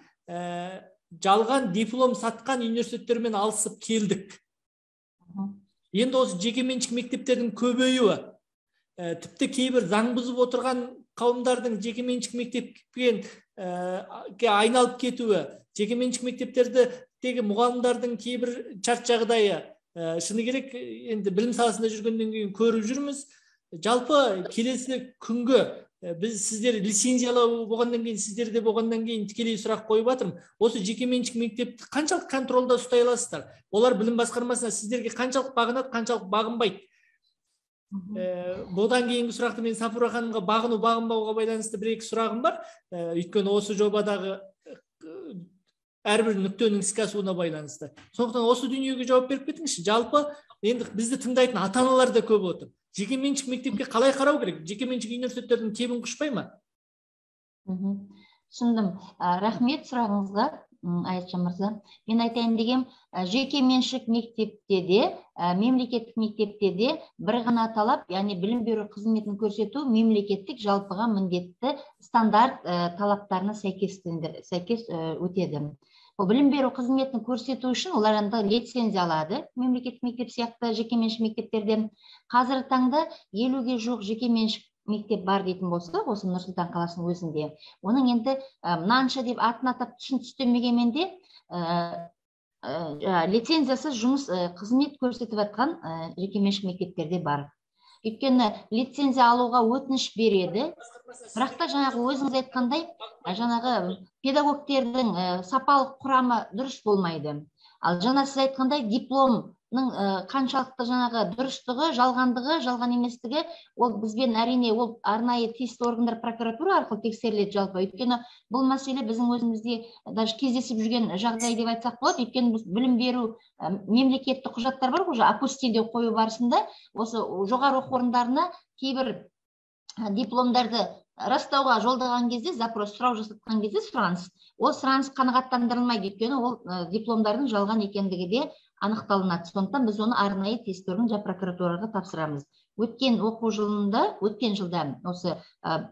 жалған диплом сатқан университеттермен алысып келдік. Енді осы жекеменшік мектептердің көбеюі, тіпті кейбір заң бұзып отырған қауымдардың жекеменшік мектепке айналып кетуі, жекеменшік мектептердегі мұғалімдердің кейбір шарт жағдайы, шыны керек, енді білім саласында жүргеннен кейін көріп жүрміз. Жалпы келесі күнгі біз сіздер лицензиялау болғаннан кейін, сіздерде болғаннан кейін тікелей сұрақ қойып жатырмын. Осы жекеменшік мектепті қаншалық контролда ұстай аласыздар? Олар білім басқармасына сіздерге қаншалық бағынады, қаншалық бағынбайды? Бұдан кейінгі сұрақты мен Сапура ханымға бағыну, бағынбауға байланысты бір-екі сұрағым бар. Өйткені осы жобадағы әрбір нүктенің іске асуына байланысты. Сондықтан осы дүниеге жауап беріп кетіңізші. Жалпы енді бізді тыңдайтын ата-аналар да көп отыр. Жекеменшік мектепке қалай қарау керек? Жекеменшік университеттердің кебін құшпай ма?
Түсіндім. Рахмет сұрағыңызға, Аятжан мырза. Мен айтайын дегем, жекеменшік мектепте де, мемлекеттік мектепте де бір ғана талап, яғни білім беру қызметін көрсету мемлекеттік жалпыға міндетті стандарт талаптарына сәйкес өтеді. Білім беру қызметін көрсету үшін олар лицензия алады, мемлекеттік мектеп сияқты жекеменшік мектептерден. Қазіргі таңда 50-ге жуық жекеменшік мектеп бар дейтін болса, осы Нұр-Сұлтан қаласының өзінде. Оның енді мынанша деп атын атап түстемегенмен де лицензиясыз жұмыс қызмет көрсетіп жатқан жекеменшік мектептерде бар. Өйткені лицензия алуға өтініш береді, бірақ та жаңағы өзіңіз айтқандай, жаңағы педагогтердің сапалық құрамы дұрыс болмайды. Ал жаңа сіз айтқандай дипломның қаншалықты жаңағы дұрыстығы, жалғандығы, жалған еместігі, ол бізбен әрине ол арнайы тиісті органдар прокуратура арқылы тексеріледі жалпы. Өйткені бұл мәселе біздің өзімізде даже кездесіп жүрген жағдай деп айтсақ болады. Өйткені білім беру мемлекеттік құжаттар бар ғой, апостильде қою барысында осы жоғары оқу орындарына кейбір дипломдарды растауға жолдаған кезде, запрос сұрау жасатқан кезде сұраныс, ол сұраныс қанағаттандырылмайды, өйткені ол дипломдардың жалған екендігі де анықталынады. Сондықтан біз оны арнайы тесттерін прокуратураға тапсырамыз. Өткен оқу жылында, өткен жылда осы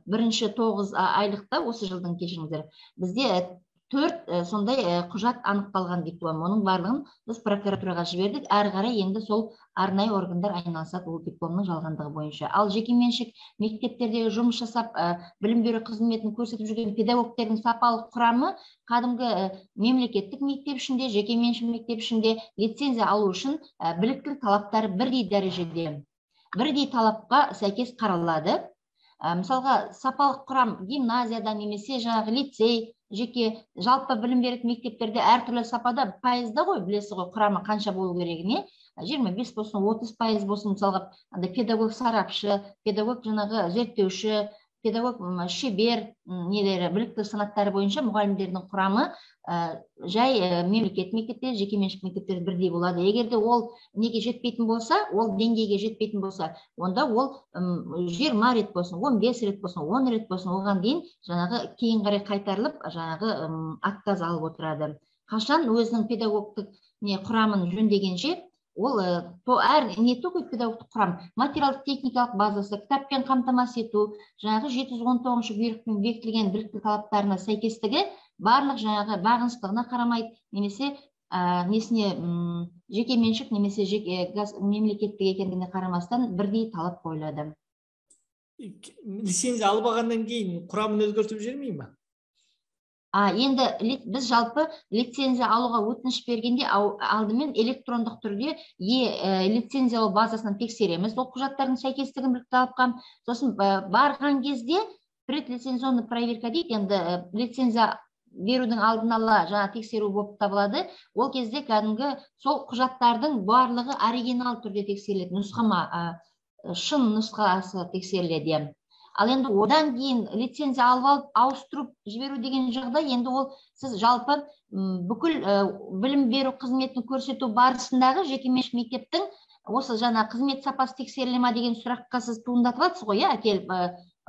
бірінші 9 айлықта, осы жылдың кешіріңіздер, бізде 4 сондай құжат анықталған диплом. Оның барлығын біз прокуратураға жібердік. Әрі қарай енді сол арнайы органдар айналысады ол дипломның жалғандығы бойынша. Ал жекеменшік мектептердегі жұмыс жасап, білім беру қызметін көрсетіп жүрген педагогтердің сапалық құрамы кәдімгі мемлекеттік мектеп ішінде, жекеменшік мектеп ішінде лицензия алу үшін біліктілік талаптары бірдей дәрежеде, бірдей талапқа сәйкес қаралады. Мысалға, сапалық құрам гимназияда немесе жаңағы лицей, жеке жалпы білім беретін мектептерде әртүрлі сапада пайызда ғой, білесіз ғой, құрамы қанша болу керегіне, 25 болсын, 30% болсын, мысалға педагог сарапшы, педагог жаңағы зерттеуші, педагог шебер нелері, білікті санаттары бойынша мұғалімдердің құрамы жай мемлекет мектепте, жекеменшік мектептерде бірдей болады. Егер де ол неге жетпейтін болса, ол деңгейге жетпейтін болса, онда ол 20 рет болсын, 15 рет болсын, 10 рет болсын, оған дейін жаңағы кейін қарай қайтарылып, жаңағы отказ алып отырады. Қашан өзінің педагогтық құрамын жөндегенше, ол әр не только педагогтық құрам, материалдық техникалық базасы, кітаппен қамтамасыз ету, жаңағы 719 бұйрықпен бекітілген білікті талаптарына сәйкестігі барлық жаңағы бағыныстығына қарамайды, немесе несіне жекеменшік немесе мемлекеттік екендігіне қарамастан бірдей талап қойылады.
Лицензия албағаннан кейін құрамын өзгертіп жібермей ме?
Енді біз жалпы лицензия алуға өтініш бергенде алдымен электрондық түрде лицензиялау базасынан тексереміз ол құжаттардың сәйкестігін біліп талапқа. Сосын барған кезде предлицензионный проверка дейді, енді лицензия берудің алдын ала жаңа тексеру болып табылады. Ол кезде кәдімгі сол құжаттардың барлығы оригинал түрде тексеріледі, нұсқама, шын нұсқасы тексеріледі. Ал енді одан кейін лицензия алып ауыстырып жіберу деген жағдай, енді ол сіз жалпы бүкіл білім беру қызметін көрсету барысындағы жекеменшік мектептің осы жаңа қызмет сапасы тексеріле ме деген сұраққа сіз туындатып жатсыз ғой, әкеліп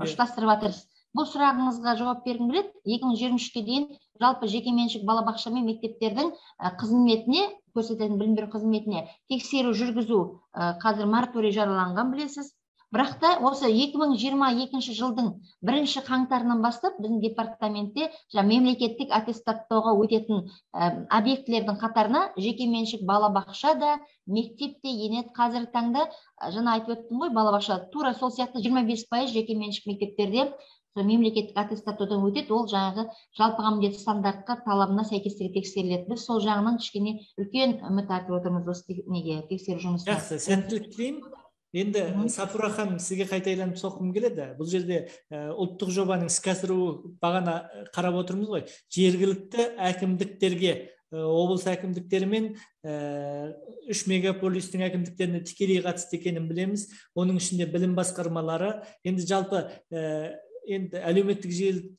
ұштастырып жатырсыз. Бұл сұрағыңызға жауап бергім келеді. 2023-ке дейін жалпы жекеменшік балабақша мен мектептердің қызметіне, көрсететін білім беру қызметіне тексеру жүргізу қазір мораторий жарияланған, білесіз. Бірақ та осы 2022 жылдың 1 қаңтарынан бастап біздің департаментте мемлекеттік аттестаттауға өтетін объектілердің қатарына жекеменшік балабақша да, мектеп те енеді. Қазіргі таңда жаңа айтып өттім ғой, балабақша тура сол сияқты 25% жекеменшік мектептерде мемлекеттік аттестаттаудан өтеді. Ол жаңағы жалпыға міндетті стандартқа талабына сәйкестігі тексеріледі. Біз сол жағынан кішкене үлкен үміт артып отырмыз осы неге тексеру жұмысына.
Жақсы, сәттілік тілеймін. Енді Сафура ханым, сізге қайта айланып соққым келеді. Бұл жерде ұлттық жобаның іске асыру бағана қарап отырмыз ғой. Жергілікті әкімдіктерге, облыс әкімдіктері мен 3 мегаполистің әкімдіктеріне тікелей қатысты екенін білеміз. Оның ішінде білім басқармалары, енді жалпы енді әлеуметтік желі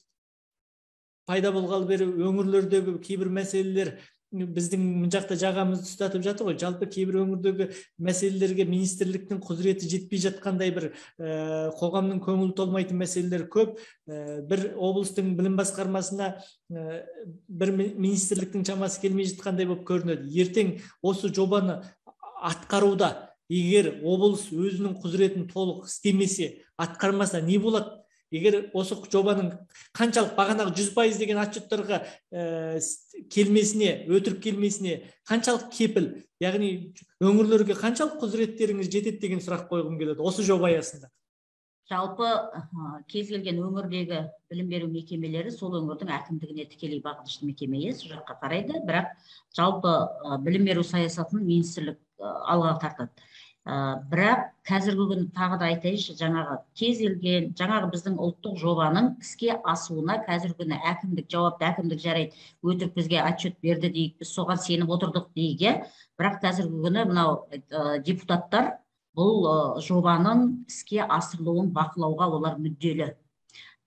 пайда болғалы бері өңірлердегі кейбір мәселелер біздің жақта жағамызды ұстатып жатыр ғой. Жалпы кейбір өңірдегі мәселелерге министрліктің құзыреті жетпей жатқандай, бір қоғамның көңілі толмайтын мәселелер көп. Бір облыстың білім басқармасына бір министрліктің шамасы келмей жатқандай болып көрінеді. Ертең осы жобаны атқаруда егер облыс өзінің құзыретін толық істемесе, атқармаса не болады? Егер осы жобаның қаншалық бағанағы 100% деген отчеттарға келмесіне, өтірік келмесіне қаншалық кепіл, яғни өңірлерге қаншалық құзыреттеріңіз жетеді деген сұрақ қойғым келеді осы жоба аясында.
Жалпы кез келген өңірдегі білім беру мекемелері сол өңірдің әкімдігіне тікелей бағынышты мекеме, сол жаққа қарайды, бірақ жалпы білім беру саясатын министрлік алға тартады. Бірақ қазіргі күні тағы да айтайыншы, жаңағы біздің ұлттық жобаның іске асуына қазіргі күні әкімдік, жауапты әкімдік жарайды, өтірік бізге отчет берді дейік, біз соған сеніп отырдық дейік. Бірақ қазіргі күні мынау депутаттар бұл жобаның іске асырылуын бақылауға олар мүдделі.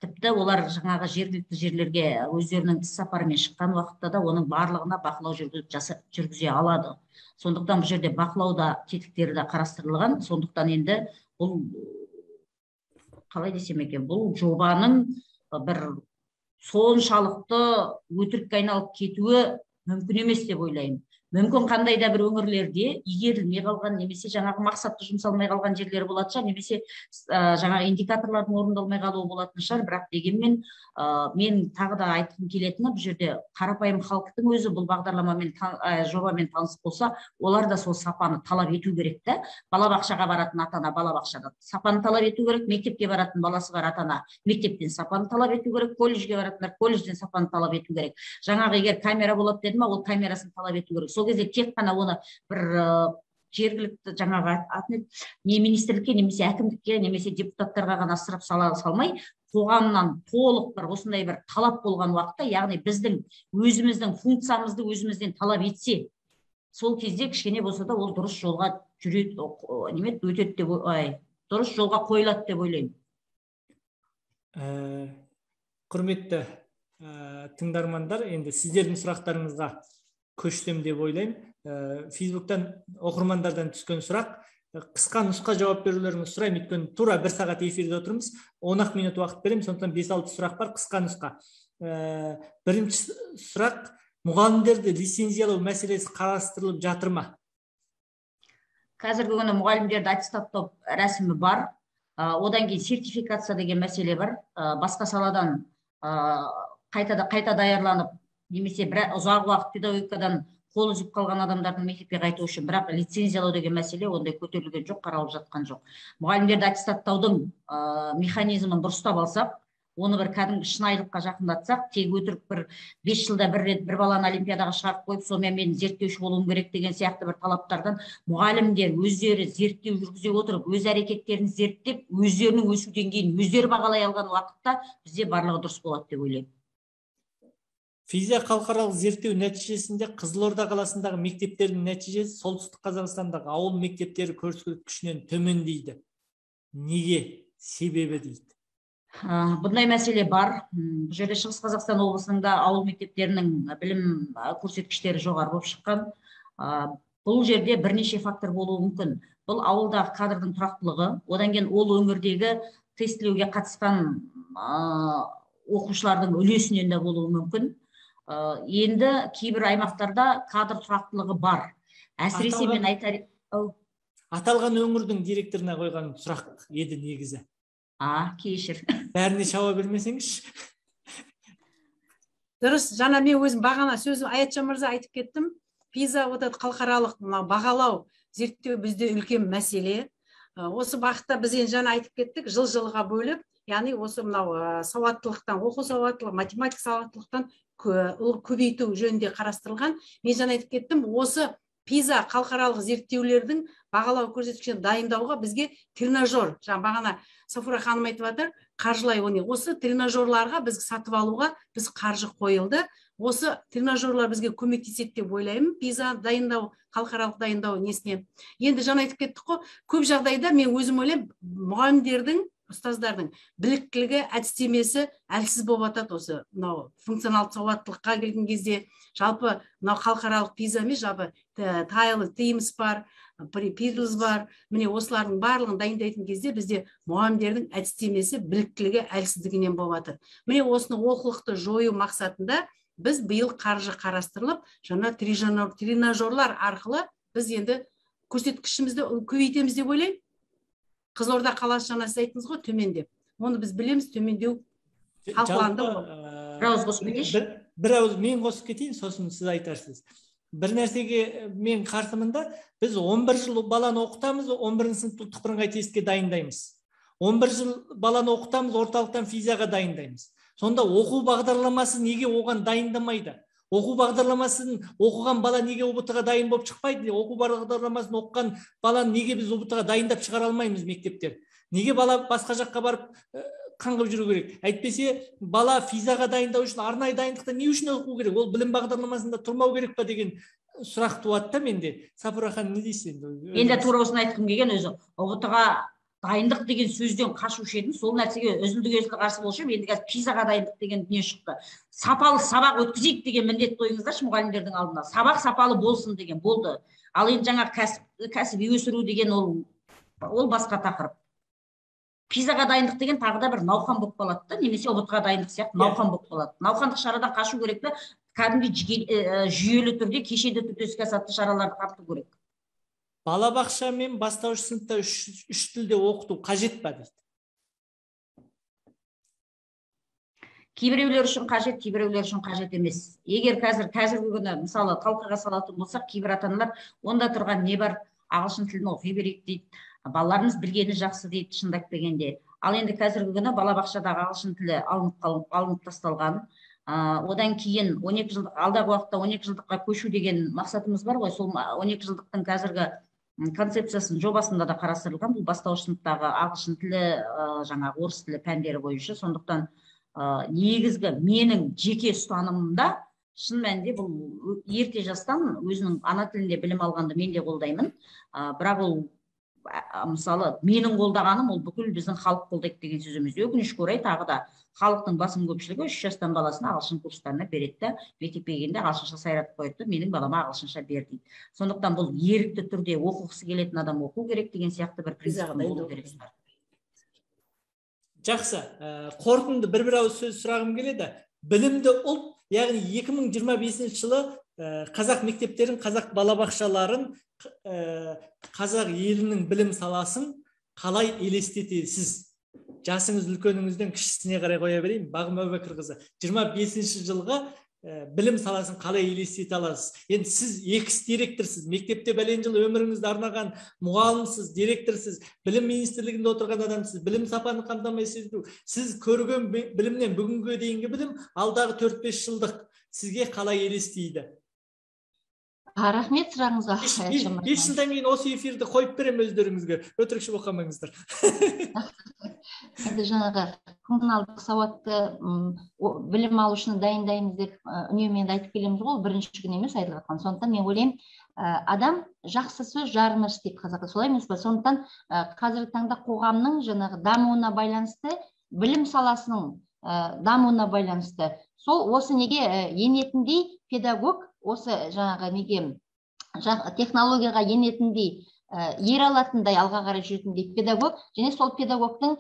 Тіпті олар жаңағы жергілікті жерлерге өздерінің іс сапарымен шыққан уақытта да оның барлығына бақылау жүргізе алады. Сондықтан бұл жерде бақылауда тетіктері де қарастырылған. Сондықтан енді бұл қалай десем екен, бұл жобаның бір соншалықты өтірікке айналып кетуі мүмкін емес деп ойлаймын. Мүмкін қандай да бір өңірлерде игерілмей қалған, немесе жаңағы мақсатты жұмсалмай қалған жерлер болатын шығар, немесе жаңағы индикаторлардың орындалмай қалуы болатын шығар. Бірақ дегенмен мен тағы да айтқым келетіні, бұл жерде қарапайым халықтың өзі бұл бағдарламамен, жобамен таныс болса, олар да сол сапаны талап ету керек та. Балабақшаға баратын ата-ана балабақшадан сапаны талап ету керек, мектепке баратын баласы бар ата-ана мектептен сапаны талап ету керек, колледжге баратындар колледжден сапаны талап ету керек. Жаңағы егер камера болады деді ма, ол камерасын талап ету керек. Сол кезде тек қана оны бір жергілікті жаңағы не министрлікке, немесе әкімдікке, немесе депутаттарға ғана ысырып салмай, қоғамнан толық бір осындай бір талап болған уақытта, яғни біздің өзіміздің функциямызды өзімізден талап етсе, сол кезде кішкене болса да ол дұрыс жолға жүреді, өтеді деп, дұрыс жолға қойылады деп ойлаймын.
Құрметті тыңдармандар, енді сіздердің сұрақтарыңызға көшсем деп ойлаймын. Фейсбуктан оқырмандардан түскен сұрақ, қысқа нұсқа жауап берулеріңізді сұраймын, өйткені тура 1 сағат эфирде отырмыз, 10 минут уақыт беремін, сондықтан 5-6 сұрақ бар, қысқа нұсқа. Бірінші сұрақ, мұғалімдерді лицензиялау мәселесі қарастырылып жатыр ма?
Қазіргі күні мұғалімдерді аттестаттау рәсімі бар, одан кейін сертификация деген мәселе бар. Басқа саладан қайта даярланып, немесе ұзақ уақыт педагогикадан қол үзіп қалған адамдардың мектепке қайту үшін, бірақ лицензиялау деген мәселе ондай көтерілген жоқ, қаралып жатқан жоқ. Мұғалімдерді аттестаттаудың механизмін дұрыстап алсақ, оны бір кәдімгі шынайылыққа жақындатсақ, тек өтірік бір 5 жылда бір рет бір баланы олимпиадаға шығарып қойып, сонымен мен зерттеуші болуым керек деген сияқты бір талаптардан мұғалімдер өздері зерттеу жүргізе отырып, өз әрекеттерін зерттеп, өздерінің өсу деңгейін өздері бағалай алған уақытта бізде барлығы дұрыс болады деп ойлаймын.
Физия халықаралық зерттеу нәтижесінде Қызылорда қаласындағы мектептердің нәтижесі солтүстік Қазақстандағы ауыл мектептері көрсеткішінен төмен дейді. Неге? Себебі дейді.
Бұндай мәселе бар. Бұл жерде Шығыс Қазақстан облысында ауыл мектептерінің білім көрсеткіштері жоғары болып шыққан. Бұл жерде бірнеше фактор болуы мүмкін. Бұл ауылдағы кадрдың тұрақтылығы, одан кейін ол өңірдегі тестілеуге қатысқан оқушылардың үлесінен де болуы мүмкін. Енді кейбір аймақтарда кадр тұрақтылығы бар. Әсіресе мен айтар...
Аталған өңірдің директорына қойған сұрақ еді негізі.
Кешір.
Бәріне жауап бермесеңізші.
Дұрыс, жаңа мен өзім бағана сөзім Аятжан мырза айтып кеттім. PISA халықаралық бағалау, зерттеу бізде үлкен мәселе. Осы бағытта біз жаңа айтып кеттік, жыл-жылға бөліп, яғни осы мынау сауаттылықтан, оқу сауаттылығы, математика сауаттылықтан көбейту жөнінде қарастырылған. Мен жаңа айтып кеттім, осы PISA халықаралық зерттеулердің бағалау көрсеткішін дайындауға бізге тренажер, жаңа бағана Сафура ханым айтып жатыр, қаржылай осы тренажерларға біз сатып алуға біз қаржы қойылды. Осы тренажерлар бізге көмектеседі деп ойлаймын. PISA дайындау, халықаралық дайындау несіне. Енді жаңа айтып кеттік қой, көп жағдайда мен өзім ойлаймын, мұғалімдердің, ұстаздардың біліктілігі, әдістемесі әлсіз болып жатады. Осы мынау функционалды сауаттылыққа келген кезде, жалпы мынау халықаралық PISA емес, жалпы TIMSS бар, PIRLS бар. Міне осылардың барлығын дайындайтын кезде бізде мұғалімдердің әдістемесі, біліктілігі әлсіздігінен болып жатыр. Міне осыны олқылықты жою мақсатында біз биыл қаржы қарастырылып, жаңа тренажерлар арқылы біз енді көрсеткішімізді көбейтеміз деп ойлаймын. Қызылорда қаласы жаңа сіз айттыңыз ғой, төмендеп. Оны біз білеміз, төмендеу талқыланды.
Бір ауыз мен қосып кетейін, сосын сіз айтарсыз. Бір нәрсеге мен қарсымында, біз 11 жыл баланы оқытамыз, 11 сынып ұлттық бірыңғай тестке дайындаймыз. 11 жыл баланы оқытамыз, орталықтан физияға дайындаймыз. Сонда оқу бағдарламасы неге оған дайындамайды? Оқу бағдарламасын оқыған бала неге ұбт-ға дайын болып шықпайды? Оқу бағдарламасын оқыған баланы неге біз ұбт-ға дайындап шығара алмаймыз мектептер? Неге бала басқа жаққа барып қаңғып жүру керек? Әйтпесе бала физияға дайындау үшін арнайы дайындықта не үшін оқу керек? Ол білім бағдарламасында тұрмау керек па деген сұрақ туады да менде. Сафура ханым, не дейсіз?
Енді тура осыны айтқым келген, өзі ұбт-ға дайындық деген сөзден қашушы едім, сол нәрсеге үзілді-кесілді қарсы болушы едім. Енді қазір PISA-ға дайындық деген дүние шықты. Сапалы сабақ өткізейік деген міндет қойыңыздаршы мұғалімдердің алдына. Сабақ сапалы болсын деген болды. Ал енді жаңа кәсіби өсіру деген ол басқа тақырып. пизаға дайындық деген тағы да бір науқан болып қалады да, немесе ұбт-ға дайындық сияқты науқан болып қалады. Науқандық шарадан қашу керек та, кәдімгі жүйелі түрде, кешенді түрде іске асатын шараларды қамту керек.
Балабақша мен бастауыш сыныпта үш тілде оқыту қажет па дейді?
Кейбіреулер үшін қажет, кейбіреулер үшін қажет емес. Егер қазіргі күні мысалы талқыға салатын болсақ, кейбір ата-аналар онда тұрған не бар, ағылшын тілін оқи берейік дейді, балаларымыз білгені жақсы дейді, шындап келгенде. Ал енді қазіргі күні балабақшадағы ағылшын тілі алынып тасталған. Одан кейін 12 жылдық, алдағы уақытта 12 жылдыққа көшу деген мақсатымыз бар ғой, сол 12 жылдықтың қазіргі концепциясын жобасында да қарастырылған. Бұл бастауыш сыныптағы ағылшын тілі, жаңағы орыс тілі пәндері бойынша. Сондықтан негізгі менің жеке ұстанымымда шын мәнінде бұл ерте жастан өзінің ана тілінде білім алғанды мен де қолдаймын. Бірақ ол мысалы менің қолдағаным ол бүкіл біздің халық қолдайды деген сөз емес. Өкінішке орай тағы да халықтың басым көпшілігі 3 жастан баласына ағылшын курстарына береді, мектепке келгенде ағылшынша сайратып қойды, менің балама ағылшынша бер дейді. Сондықтан бұл ерікті түрде оқығысы келетін адам оқу керек деген сияқты бір принцип болу керек.
Жақсы, қорытынды бір ауыз сөз сұрағым келеді. Білімді ұлт, яғни 2025 жылы қазақ мектептерін, қазақ балабақшаларын, қазақ елінің білім саласын қалай елестетесіз? Жасыңыз үлкеніңізден кішісіне қарай қоя берейін. Бағым Әубәкірқызы, 25 жылға білім саласын қалай елестете аласыз? Енді сіз экс-директорсыз, мектепте бәлен жыл өміріңізді арнаған мұғалімсіз, директорсыз, білім министрлігінде отырған адамсыз, білім сапаны қамтамасыз ету. Сіз көрген білімнен бүгінге дейінгі білім алдағы 4-5 жылдық сізге қалай елестейді?
Рахмет сұрағыңызға.
5 жылдан кейін осы эфирді қойып беремін өздеріңізге. Өтірікші боқамаңыздар.
Енді жаңағы функционалдық сауатты білім алушыны дайындаймыз деп үнемі айтып келеміз ғой, бірінші күн емес айтылып жатқан. Сондықтан мен ойлаймын, адам жақсы сөз жарымыш дейді қазақта, солай емес пе? Сондықтан қазіргі таңда қоғамның жаңағы дамуына байланысты, білім саласының дамуына байланысты сол осы неге енетіндей педагог, осы жаңағы неге технологияға енетіндей ер алатындай, алға қарай жүретіндей педагог, және сол педагогтың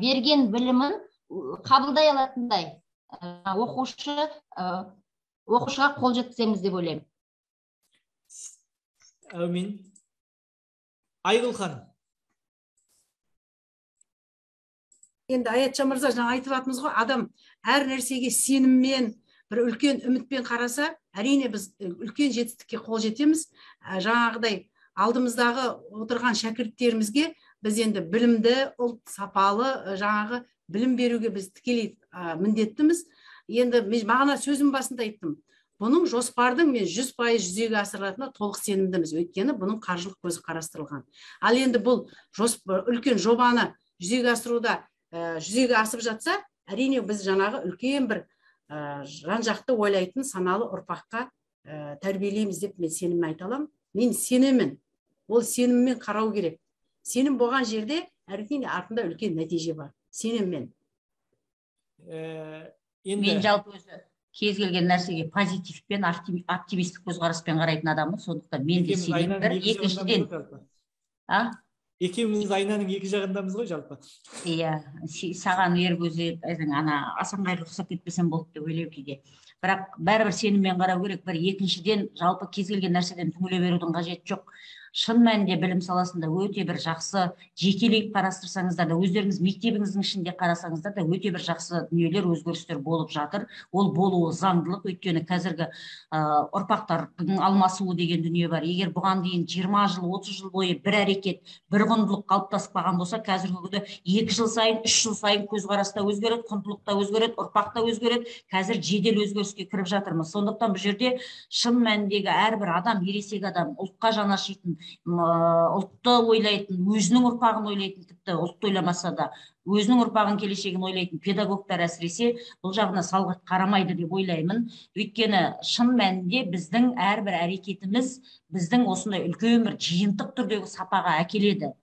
берген білімін қабылдай алатындай оқушыға қол жеткіземіз деп ойлаймын.
Әумин. Айгүл ханым.
Енді Аятжан мырза жаңа айтып жатырмыз ғой, адам әр нәрсеге сеніммен, бір үлкен үмітпен қараса, әрине біз үлкен жетістікке қол жетеміз. Жаңағыдай алдымыздағы отырған шәкірттерімізге біз енді білімді, ұлт сапалы жаңағы білім беруге біз тікелей міндеттіміз. Енді мағына сөзім басында айттым. Бұның жоспардың мен 100% жүзеге асырылатынына толық сенімдіміз. Өйткені бұның қаржылық көзі қарастырылған. Ал енді бұл үлкен жобаны жүзеге асыруда жүзеге асып жатса, әрине біз жаңағы үлкен бір жан-жақты ойлайтын саналы ұрпаққа тәрбиелейміз деп мен сеніммен айта аламын. Мен сенемін. Ол сеніммен қарау керек. Сенім болған жерде әрине артында үлкен нәтиже бар. Сеніммен.
Мен жалпы өзі кез келген нәрсеге позитивпен, оптимистік көзқараспен қарайтын адаммын. Сондықтан мен де сенемін. Бір екіншіден,
екеуміз айнаның екі жағындамыз ғой жалпы.
Иә, саған ер көзі ана Асанғайға ұқсап кетпесем болды деп ойлаймын кейде. Бірақ бәрібір сеніммен қарау керек. Бір екіншіден жалпы кез келген нәрседен түңіле берудің қажеті жоқ. Шын мәнінде білім саласында өте бір жақсы жекелей қарастырсаңыздар да, өздеріңіз мектебіңіздің ішінде қарасаңыздар да өте бір жақсы дүниелер, өзгерістер болып жатыр. Ол болуы заңдылық, өйткені қазіргі ұрпақтардың алмасуы деген дүние бар. Егер бұған дейін 20 жыл, 30 жыл бойы бір әрекет, бір құндылық қалыптасып қалған болса, қазіргі күні 2 жыл сайын, 3 жыл сайын көзқараста өзгереді, құндылық та өзгереді, ұрпақ та өзгереді. Қазір жедел өзгеріске кіріп жатырмыз. Сондықтан бұл жерде шын мәніндегі әрбір адам, ересек адам, ұлтқа жанашитын, ұлтты ойлайтын, өзінің ұрпағын ойлайтын, тіпті ұлтты ойламаса да өзінің ұрпағын, келешегін ойлайтын педагогтар әсіресе бұл жағына салғырт қарамайды деп ойлаймын. Өйткені шын мәнінде біздің әрбір әрекетіміз біздің осындай үлкен бір жиынтық түрдегі сапаға әкеледі.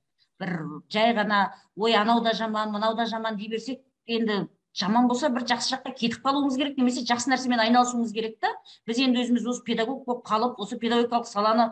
Бір жай ғана ой анау да жаман, мынау да жаман дей берсек, енді жаман болса бір жақсы жаққа кетіп қалуымыз керек, немесе жақсы нәрсемен айналысуымыз керек та. Біз енді өзіміз осы педагог болып қалып, осы педагогикалық саланы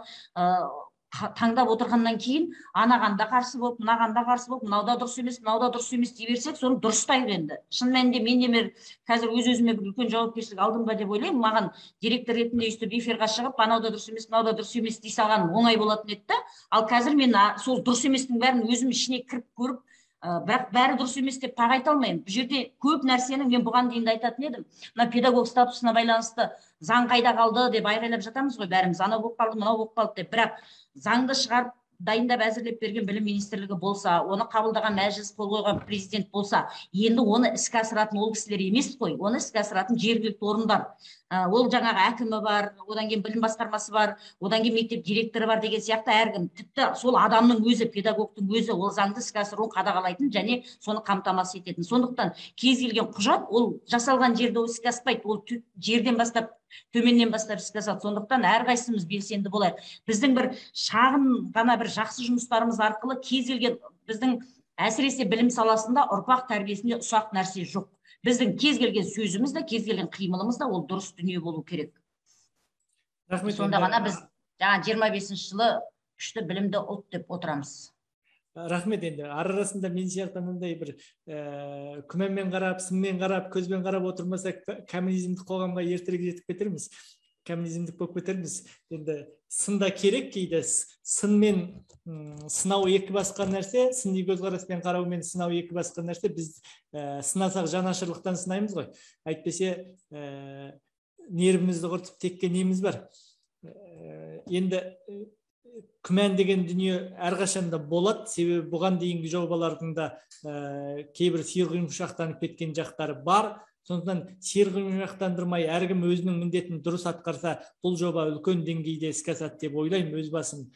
таңдап отырғаннан кейін анаған да қарсы болып, мынаған да қарсы болып, мынау да дұрыс емес, мынау да дұрыс емес дей берсек, соны дұрыстайық енді. Шын мәнінде мен де қазір өз-өзіме бір үлкен жауапкершілік алдым ба деп ойлаймын. Маған директор ретінде өйстіп эфирға шығып, анау да дұрыс емес, мынау да дұрыс емес дей салған оңай болатын еді. Ал қазір мен сол дұрыс еместің бәрін өзім ішіне кіріп көріп, бірақ бәрі дұрыс емес деп тағы айта алмаймын. Бұл жерде көп нәрсені мен бұған дейін де айтатын едім. Мына педагог статусына байланысты заң қайда қалды деп айғайлап жатамыз ғой бәріміз. Анау болып қалды, мынау болып қалды деп. Бірақ заңды шығарып дайындап әзірлеп берген білім министрлігі болса, оны қабылдаған мәжіліс, қол қойған президент болса, енді оны іске асыратын ол кісілер емес қой, оны іске асыратын жергілікті орындар. Ол жаңағы әкімі бар, одан кейін білім басқармасы бар, одан кейін мектеп директоры бар деген сияқты әркім, тіпті сол адамның өзі, педагогтың өзі ол заңды іске асыруын қадағалайтын және соны қамтамасыз ететін. Сондықтан кез келген құжат ол жасалған жерде іске аспайды, ол жерден бастап төменнен бастап іске асады. Сондықтан әрқайсымыз белсенді болайық. Біздің бір шағын ғана бір жақсы жұмыстарымыз арқылы кез келген біздің әсіресе білім саласында ұрпақ тәрбиесінде ұсақ нәрсе жоқ. Біздің кез келген сөзіміз де, кез келген қимылымыз да ол дұрыс дүние болу керек.
Рахмет.
Сонда ғана біз жаңа 25-ші жылы күшті білімді ұлт деп отырамыз.
Рахмет. Енді арасында мен сияқты мындай бір күмәнмен қарап, сынмен қарап, көзбен қарап отырмасақ, коммунизмдік қоғамға ертерек жетіп кетерміз. Коммунизмдік болып кетерміз. Енді сында керек, кейде сынмен сынау екі басқа нәрсе, сыни көзқараспен қараумен сынау екі басқа нәрсе. Біз сынасақ жанашырлықтан сынаймыз ғой. Әйтпесе нервімізді құртып текке неміз бар. Енді күмән деген дүние әрқашанда болады. Себебі бұған дейінгі жобалардың да кейбір сиырғымшақтанып кеткен жақтары бар. Сондықтан сиырғымшақтандырмай әркім өзінің міндетін дұрыс атқарса, бұл жоба үлкен деңгейде іске асады деп ойлаймын. Өз басым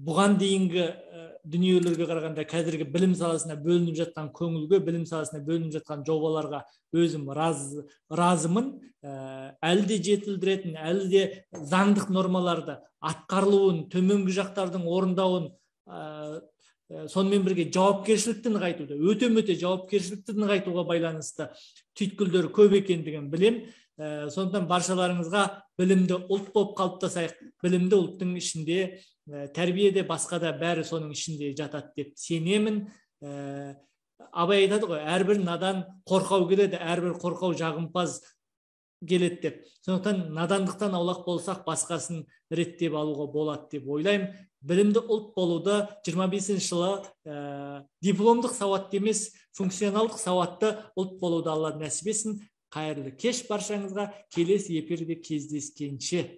бұған дейінгі дүниелерге қарағанда қазіргі білім саласына бөлініп жатқан көңілге, білім саласына бөлініп жатқан жобаларға өзім разымын. Әлі де жетілдіретін, әлі де заңдық нормаларды атқарылуын, төменгі жақтардың орындауын, сонымен бірге жауапкершілікті нығайтуды, өте жауапкершілікті нығайтуға байланысты түйткілдер көп екендігін білем. Сондықтан баршаларыңызға білімді ұлт болып қалыптасайық. Білімді ұлттың ішінде, тәрбиеде басқа да бәрі соның ішінде жатады деп сенемін. Абай айтады ғой, әрбір надан қорқау келеді, әрбір қорқау жағымпаз келеді деп. Сондықтан надандықтан аулақ болсақ, басқасын реттеп алуға болады деп ойлаймын. Білімді ұлт болуды 25-ші жылы дипломдық сауатты емес, функционалдық сауатты ұлт болуды Алла нәсіп етсін. Қайырлы кеш баршаңызға. Келесі эфирде кездескенше.